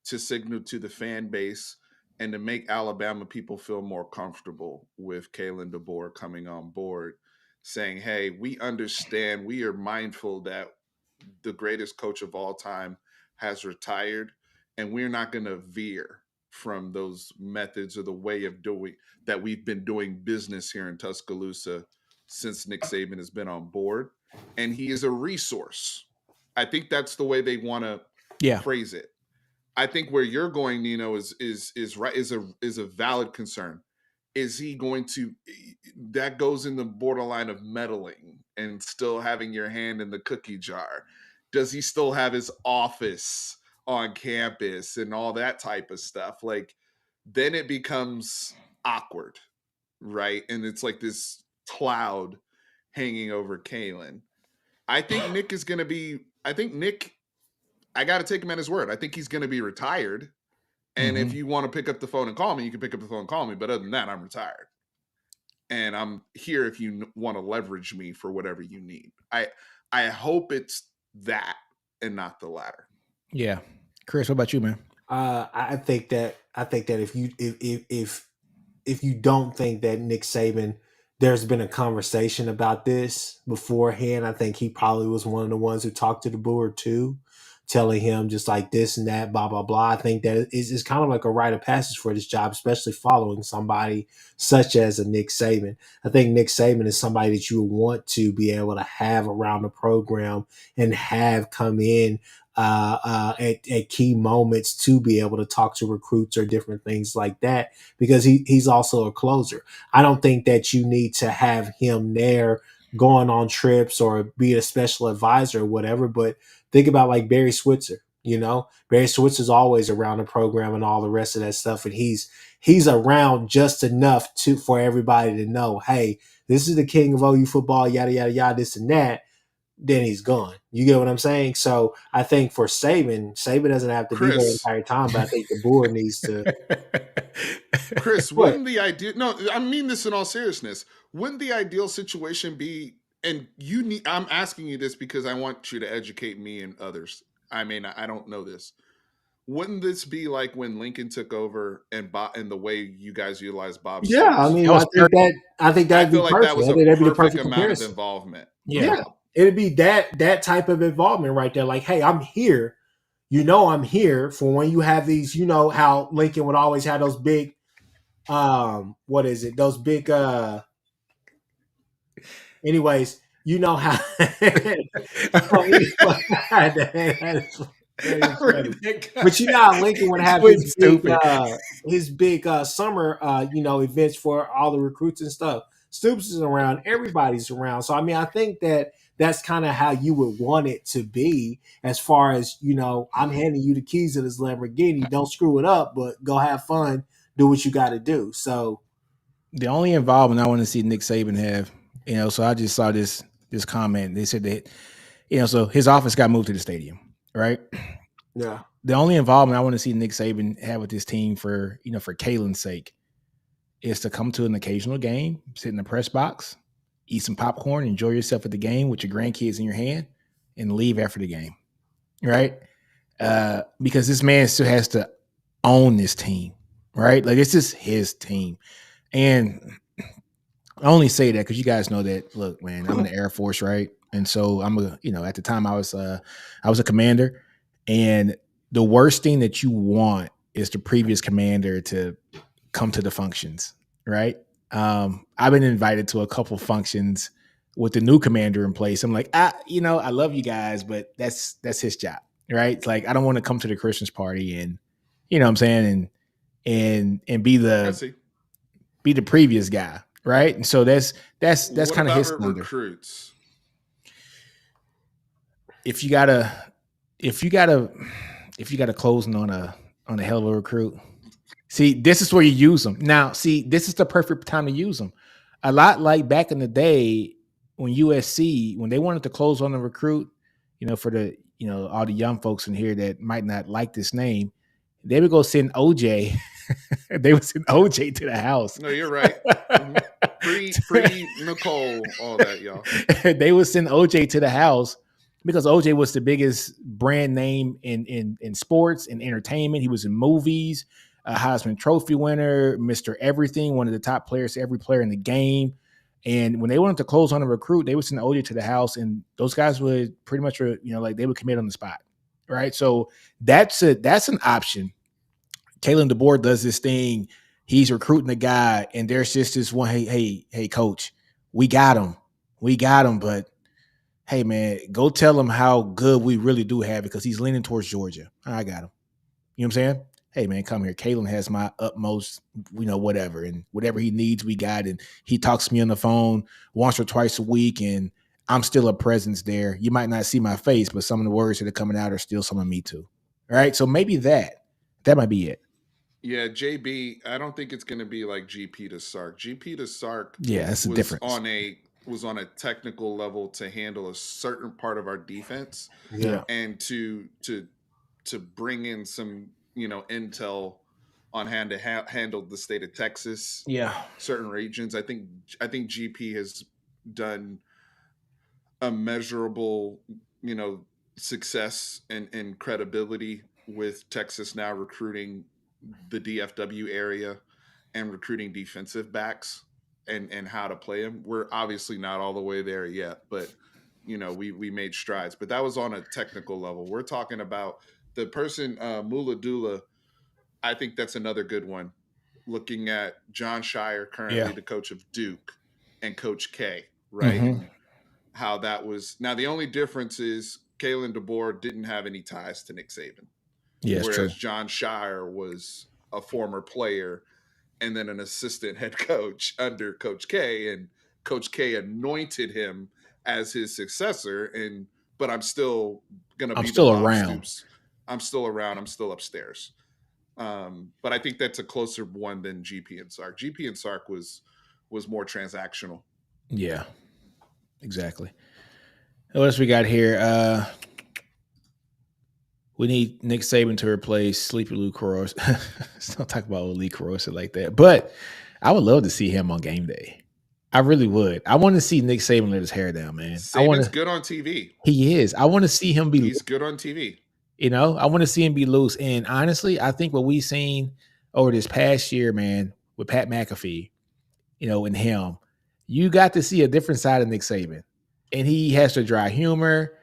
to signal to the fan base and to make Alabama people feel more comfortable with Kalen DeBoer coming on board, saying, hey, we understand, we are mindful that the greatest coach of all time has retired, and we're not going to veer from those methods or the way of doing that we've been doing business here in Tuscaloosa since Nick Saban has been on board, and he is a resource. I think that's the way they want to phrase it. I think where you're going, Nino, is right, is a valid concern. Is he going to, that goes in the borderline of meddling and still having your hand in the cookie jar? Does he still have his office on campus and all that type of stuff? Like, then it becomes awkward, right? And it's like this cloud hanging over Kalen. I think Nick is going to be, I got to take him at his word. I think he's going to be retired. And if you want to pick up the phone and call me, you can pick up the phone and call me. But other than that, I'm retired. And I'm here if you want to leverage me for whatever you need. I hope it's that and not the latter. Yeah. Chris, what about you, man? I think that if you don't think that Nick Saban, there's been a conversation about this beforehand, I think he probably was one of the ones who talked to the board too, telling him just like this and that, blah, blah, blah. I think that it's kind of like a rite of passage for this job, especially following somebody such as a Nick Saban. I think Nick Saban is somebody that you want to be able to have around the program and have come in at key moments to be able to talk to recruits or different things like that, because he's also a closer. I don't think that you need to have him there going on trips or be a special advisor or whatever, but think about like Barry Switzer. Barry Switzer's always around the program and all the rest of that stuff, and he's around just enough for everybody to know, hey, this is the king of OU football, yada yada yada, this and that. Then he's gone. You get what I'm saying? So I think for Saban doesn't have to be there the entire time, but I think the board needs to. Chris, wouldn't the ideal? No, I mean this in all seriousness. Wouldn't the ideal situation be? And I'm asking you this because I want you to educate me and others. I mean, I don't know this. Wouldn't this be like when Lincoln took over and the way you guys utilize Bob? Yeah, Stoops? I mean, I think that'd be perfect. That was a perfect amount of involvement. Yeah. It'd be that type of involvement right there. Like, hey, I'm here. I'm here for when you have these, how Lincoln would always have those big, those big, anyways, you know how. So anyway, that is funny. But you know how Lincoln would have It's stupid. his big summer events for all the recruits and stuff. Stoops is around, everybody's around. So I mean, I think that that's kind of how you would want it to be, as far as I'm handing you the keys to this Lamborghini. Don't screw it up, but go have fun, do what you got to do. So The only involvement I want to see Nick Saban have, so I just saw this comment. They said that, so his office got moved to the stadium, right? yeah, The only involvement I want to see Nick Saban have with this team for Kalen's sake is to come to an occasional game, sit in the press box, eat some popcorn, enjoy yourself at the game with your grandkids in your hand, and leave after the game, right? Because this man still has to own this team, right? Like, it's just his team. And I only say that because you guys know that, look, man, I'm in the Air Force, right? And so at the time I was a commander, and the worst thing that you want is the previous commander to come to the functions, right? I've been invited to a couple functions with the new commander in place. I'm like, I love you guys, but that's his job, right? It's like, I don't want to come to the Christmas party and, what I'm saying, and be the previous guy, right? And so that's kind of his thunder. Recruits? If you gotta closing on a hell of a recruit, see, this is where you use them. Now, see, this is the perfect time to use them. A lot like back in the day when USC, when they wanted to close on a recruit, for the all the young folks in here that might not like this name, they would go send OJ. They would send OJ to the house. No, you're right. Free Nicole, all that, y'all. They would send OJ to the house because OJ was the biggest brand name in sports and entertainment. He was in movies, a Heisman Trophy winner, Mr. Everything, one of the top players, every player in the game. And when they wanted to close on a recruit, they would send OJ to the house, and those guys would pretty much, like, they would commit on the spot, right? So that's an option. Kalen DeBoer does this thing. He's recruiting a guy, and there's just this one, hey, coach, we got him, but hey, man, go tell him how good we really do have it, because he's leaning towards Georgia. I got him. You know what I'm saying? Hey, man, come here. Kalen has my utmost, whatever, and whatever he needs, we got. And he talks to me on the phone once or twice a week, and I'm still a presence there. You might not see my face, but some of the words that are coming out are still some of me too. All right, so maybe that might be it. Yeah, JB, I don't think it's going to be like GP to Sark. GP to Sark, yeah, that's the difference. Was on a technical level to handle a certain part of our defense, and to bring in some intel on hand to handle the state of Texas, certain regions. I think GP has done a measurable success and credibility with Texas now recruiting the DFW area and recruiting defensive backs and how to play them. We're obviously not all the way there yet, but we made strides. But that was on a technical level. We're talking about the person, Muladula. I think that's another good one. Looking at John Shire, currently the coach of Duke, and Coach K, right? Mm-hmm. And how that was. Now, the only difference is Kalen DeBoer didn't have any ties to Nick Saban. Yeah, whereas true. John Shire was a former player and then an assistant head coach under Coach K, and Coach K anointed him as his successor. But I'm still gonna be the Bob Stoops. I'm still around. I'm still upstairs. But I think that's a closer one than GP and Sark. GP and Sark was more transactional. Yeah, exactly. What else we got here? We need Nick Saban to replace Sleepy Lou Carosa. Don't talk about Lee Carosa like that. But I would love to see him on game day. I really would. I want to see Nick Saban let his hair down, man. Saban's good on TV. He is. I want to see him be. He's good on TV. I want to see him be loose. And honestly, I think what we've seen over this past year, man, with Pat McAfee, and him, you got to see a different side of Nick Saban. And he has the dry humor.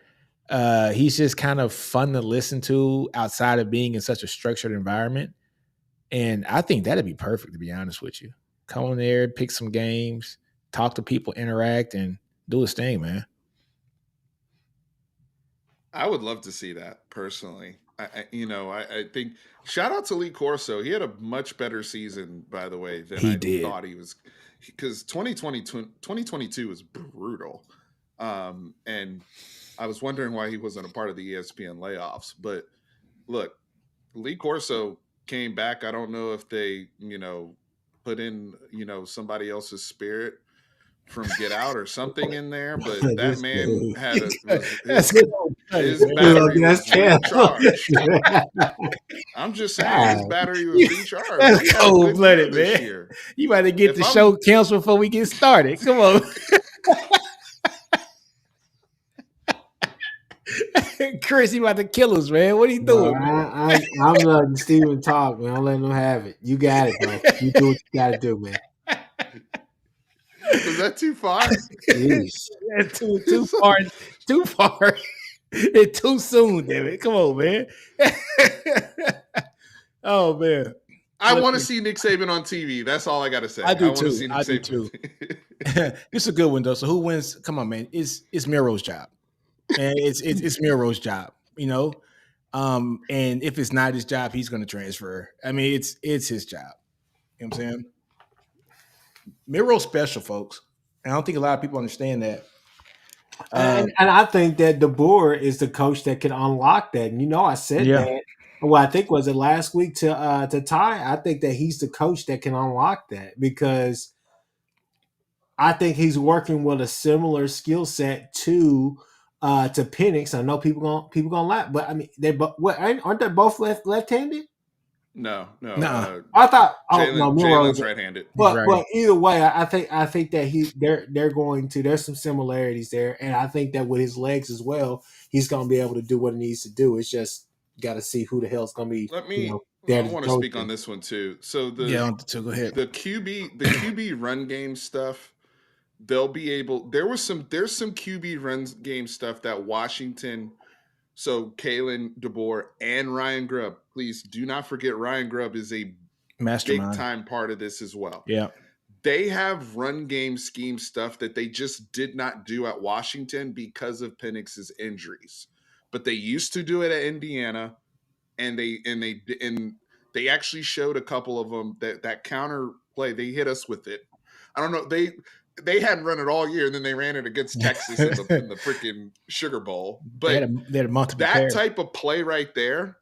He's just kind of fun to listen to outside of being in such a structured environment. And I think that'd be perfect, to be honest with you. Come on there, pick some games, talk to people, interact, and do his thing, man. I would love to see that personally. I think shout out to Lee Corso. He had a much better season, by the way, than He I did. thought he was, because 2022 was brutal. And I was wondering why he wasn't a part of the ESPN layoffs. But look, Lee Corso came back. I don't know if they, put in, somebody else's spirit from Get Out or something in there, but that This man dude. had a was That's his cold blooded, his man. Look, battery that's was terrible. recharged. I'm just saying his God. battery was recharged. That's He had a cold good year blooded, this man. year. You about to get If the I'm show canceled before we get started. Come on. Chris, he about to kill us, man. What are you No, doing, man? I'm letting Steven talk, man. I'm letting him have it. You got it, bro. You do what you got to do, man. was that too far? Jeez. That's too far. Too far. It's too soon, damn it. Come on, man. Oh man. I Look, want to see Nick Saban on TV. That's all I got to say. I do want to too. see Nick I do Saban. too. This is a good one though. So who wins? Come on, man. It's Miro's job. And it's Miro's job, and if it's not his job, he's gonna transfer. I mean, it's his job. You know what I'm saying? Miro's special, folks. And I don't think a lot of people understand that. And I think that DeBoer is the coach that can unlock that. And I said Yeah. that. Well, I think was it last week to Ty. I think that he's the coach that can unlock that because I think he's working with a similar skill set to Penix. I know people gonna laugh, but I mean aren't they both left-handed? No. Nah. I thought no, Jalen's right-handed. But either way, I think that there's some similarities there, and I think that with his legs as well, he's going to be able to do what he needs to do. It's just got to see who the hell's going to be. I want to speak on this one too. So go ahead. The QB run game stuff, they'll be able. There's some QB run game stuff that Washington. So Kalen DeBoer and Ryan Grubb, please do not forget Ryan Grubb is a Mastermind. big time part of this as well. Yeah. They have run game scheme stuff that they just did not do at Washington because of Penix's injuries. But they used to do it at Indiana, and they actually showed a couple of them that counter play. They hit us with it. I don't know. They hadn't run it all year, and then they ran it against Texas in the freaking Sugar Bowl. But they had a multiple that pairs. type of play right there,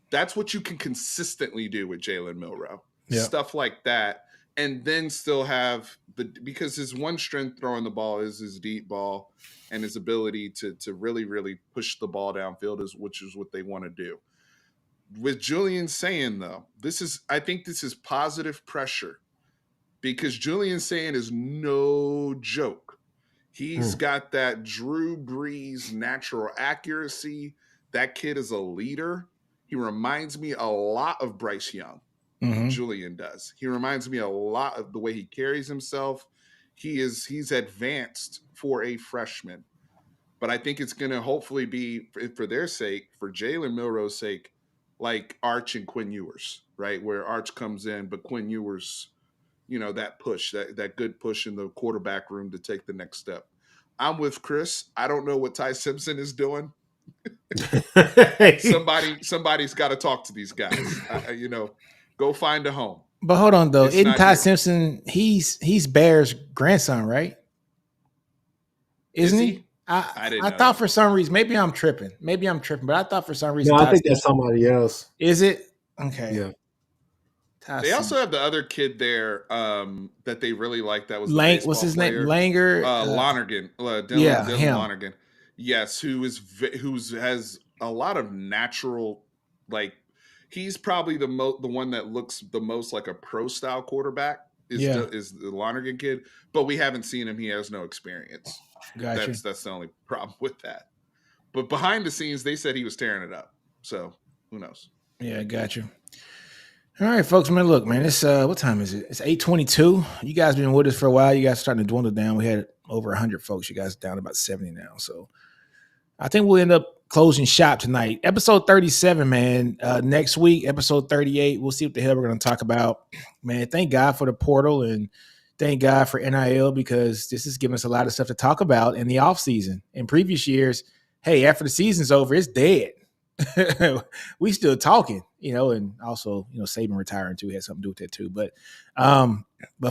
that's what you can consistently do with Jalen Milroe. Yeah. Stuff like that. And then still have because his one strength throwing the ball is his deep ball and his ability to really, really push the ball downfield, which is what they want to do. With Julian saying though, I think this is positive pressure because Julian saying is no joke. He's got that Drew Brees natural accuracy. That kid is a leader. He reminds me a lot of Bryce Young. Mm-hmm. Julian does. He reminds me a lot of the way he carries himself. He's advanced for a freshman. But I think it's going to hopefully be, for their sake, for Jalen Milroe's sake, like Arch and Quinn Ewers, right? Where Arch comes in, but Quinn Ewers, that push, that good push in the quarterback room to take the next step. I'm with Chris. I don't know what Ty Simpson is doing. Somebody's got to talk to these guys. Go find a home. But hold on though, isn't Ty Simpson? He's Bear's grandson, right? Isn't he? I thought for some reason, maybe I'm tripping, but I thought for some reason. No, I think that's somebody else. Is it? Okay. Yeah. They also have the other kid there that they really like. That was what's his name? Langer. Lonergan. Dylan Lonergan. Yes, who has a lot of natural, like he's probably the one that looks the most like a pro style quarterback. Is the Lonergan kid, but we haven't seen him. He has no experience. Gotcha. That's the only problem with that. But behind the scenes, they said he was tearing it up. So who knows? Yeah, gotcha. All right, folks, man. Look, man, it's what time is it? It's 8:22. You guys been with us for a while. You guys are starting to dwindle down. We had over 100 folks. You guys are down about 70 now. So I think we'll end up closing shop tonight. Episode 37, man. Next week, episode 38. We'll see what the hell we're going to talk about. Man, thank God for the portal and thank God for NIL because this is giving us a lot of stuff to talk about in the offseason. In previous years, hey, after the season's over, it's dead. We still talking, and also, Saban retiring too had something to do with that too. But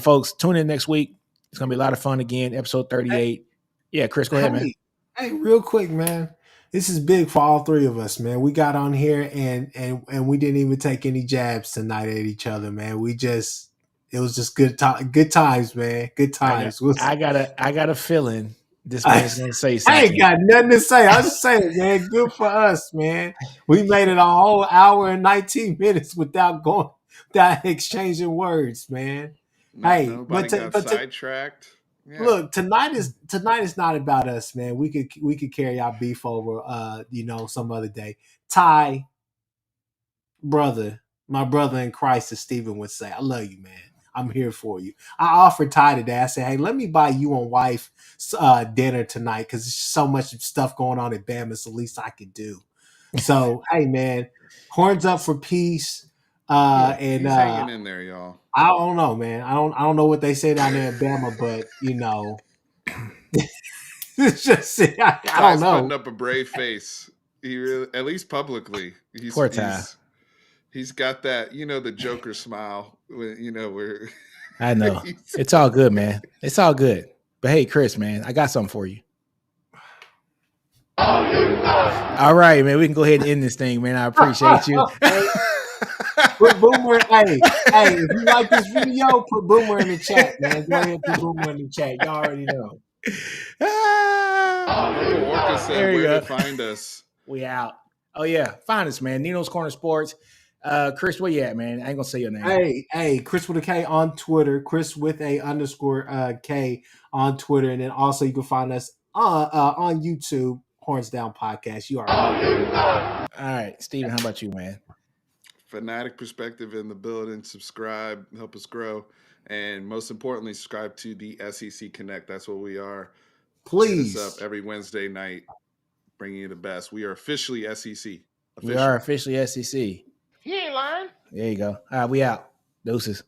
folks, tune in next week. It's gonna be a lot of fun again. Episode 38. Yeah, Chris, go ahead, man. Hey, real quick, man. This is big for all three of us, man. We got on here and we didn't even take any jabs tonight at each other, man. It was just good times, man. Good times. I got a feeling this man's gonna say something. I ain't got nothing to say. I was just saying, man, good for us, man. We made it a whole hour and 19 minutes without exchanging words, man. Nobody got sidetracked. Yeah. Look, tonight is not about us, man. We could carry our beef over some other day. Ty, brother, my brother in Christ, as Stephen would say, I love you, man. I'm here for you. I offered Ty today. I said, hey, let me buy you and wife dinner tonight because there's so much stuff going on at Bama. It's the least I could do. So, hey, man, horns up for peace. He's hanging in there, y'all. I don't know, man. I don't know what they say down there in Bama, but it's just I don't know. Putting up a brave face. He really, at least publicly, he's got that, the Joker smile. Where I know it's all good, man. It's all good. But hey, Chris, man, I got something for you. All right, man. We can go ahead and end this thing, man. I appreciate you. Put Boomer, hey, if you like this video, put Boomer in the chat, man. Go ahead and put Boomer in the chat. Y'all already know. Uncle Orca said where to find us. We out. Oh, yeah. Find us, man. Nino's Corner Sports. Chris, where you at, man? I ain't going to say your name. Hey, Chris with a K on Twitter. Chris with a _ K on Twitter. And then also you can find us on YouTube, Horns Down Podcast. You already know. All right. Steven, how about you, man? Fanatic Perspective in the building. Subscribe, help us grow, and most importantly, subscribe to the SEC Connect. That's what we are. Please. Hit us up every Wednesday night, bringing you the best. We are officially SEC. We are officially SEC. He ain't lying. There you go. All right, we out. Deuces.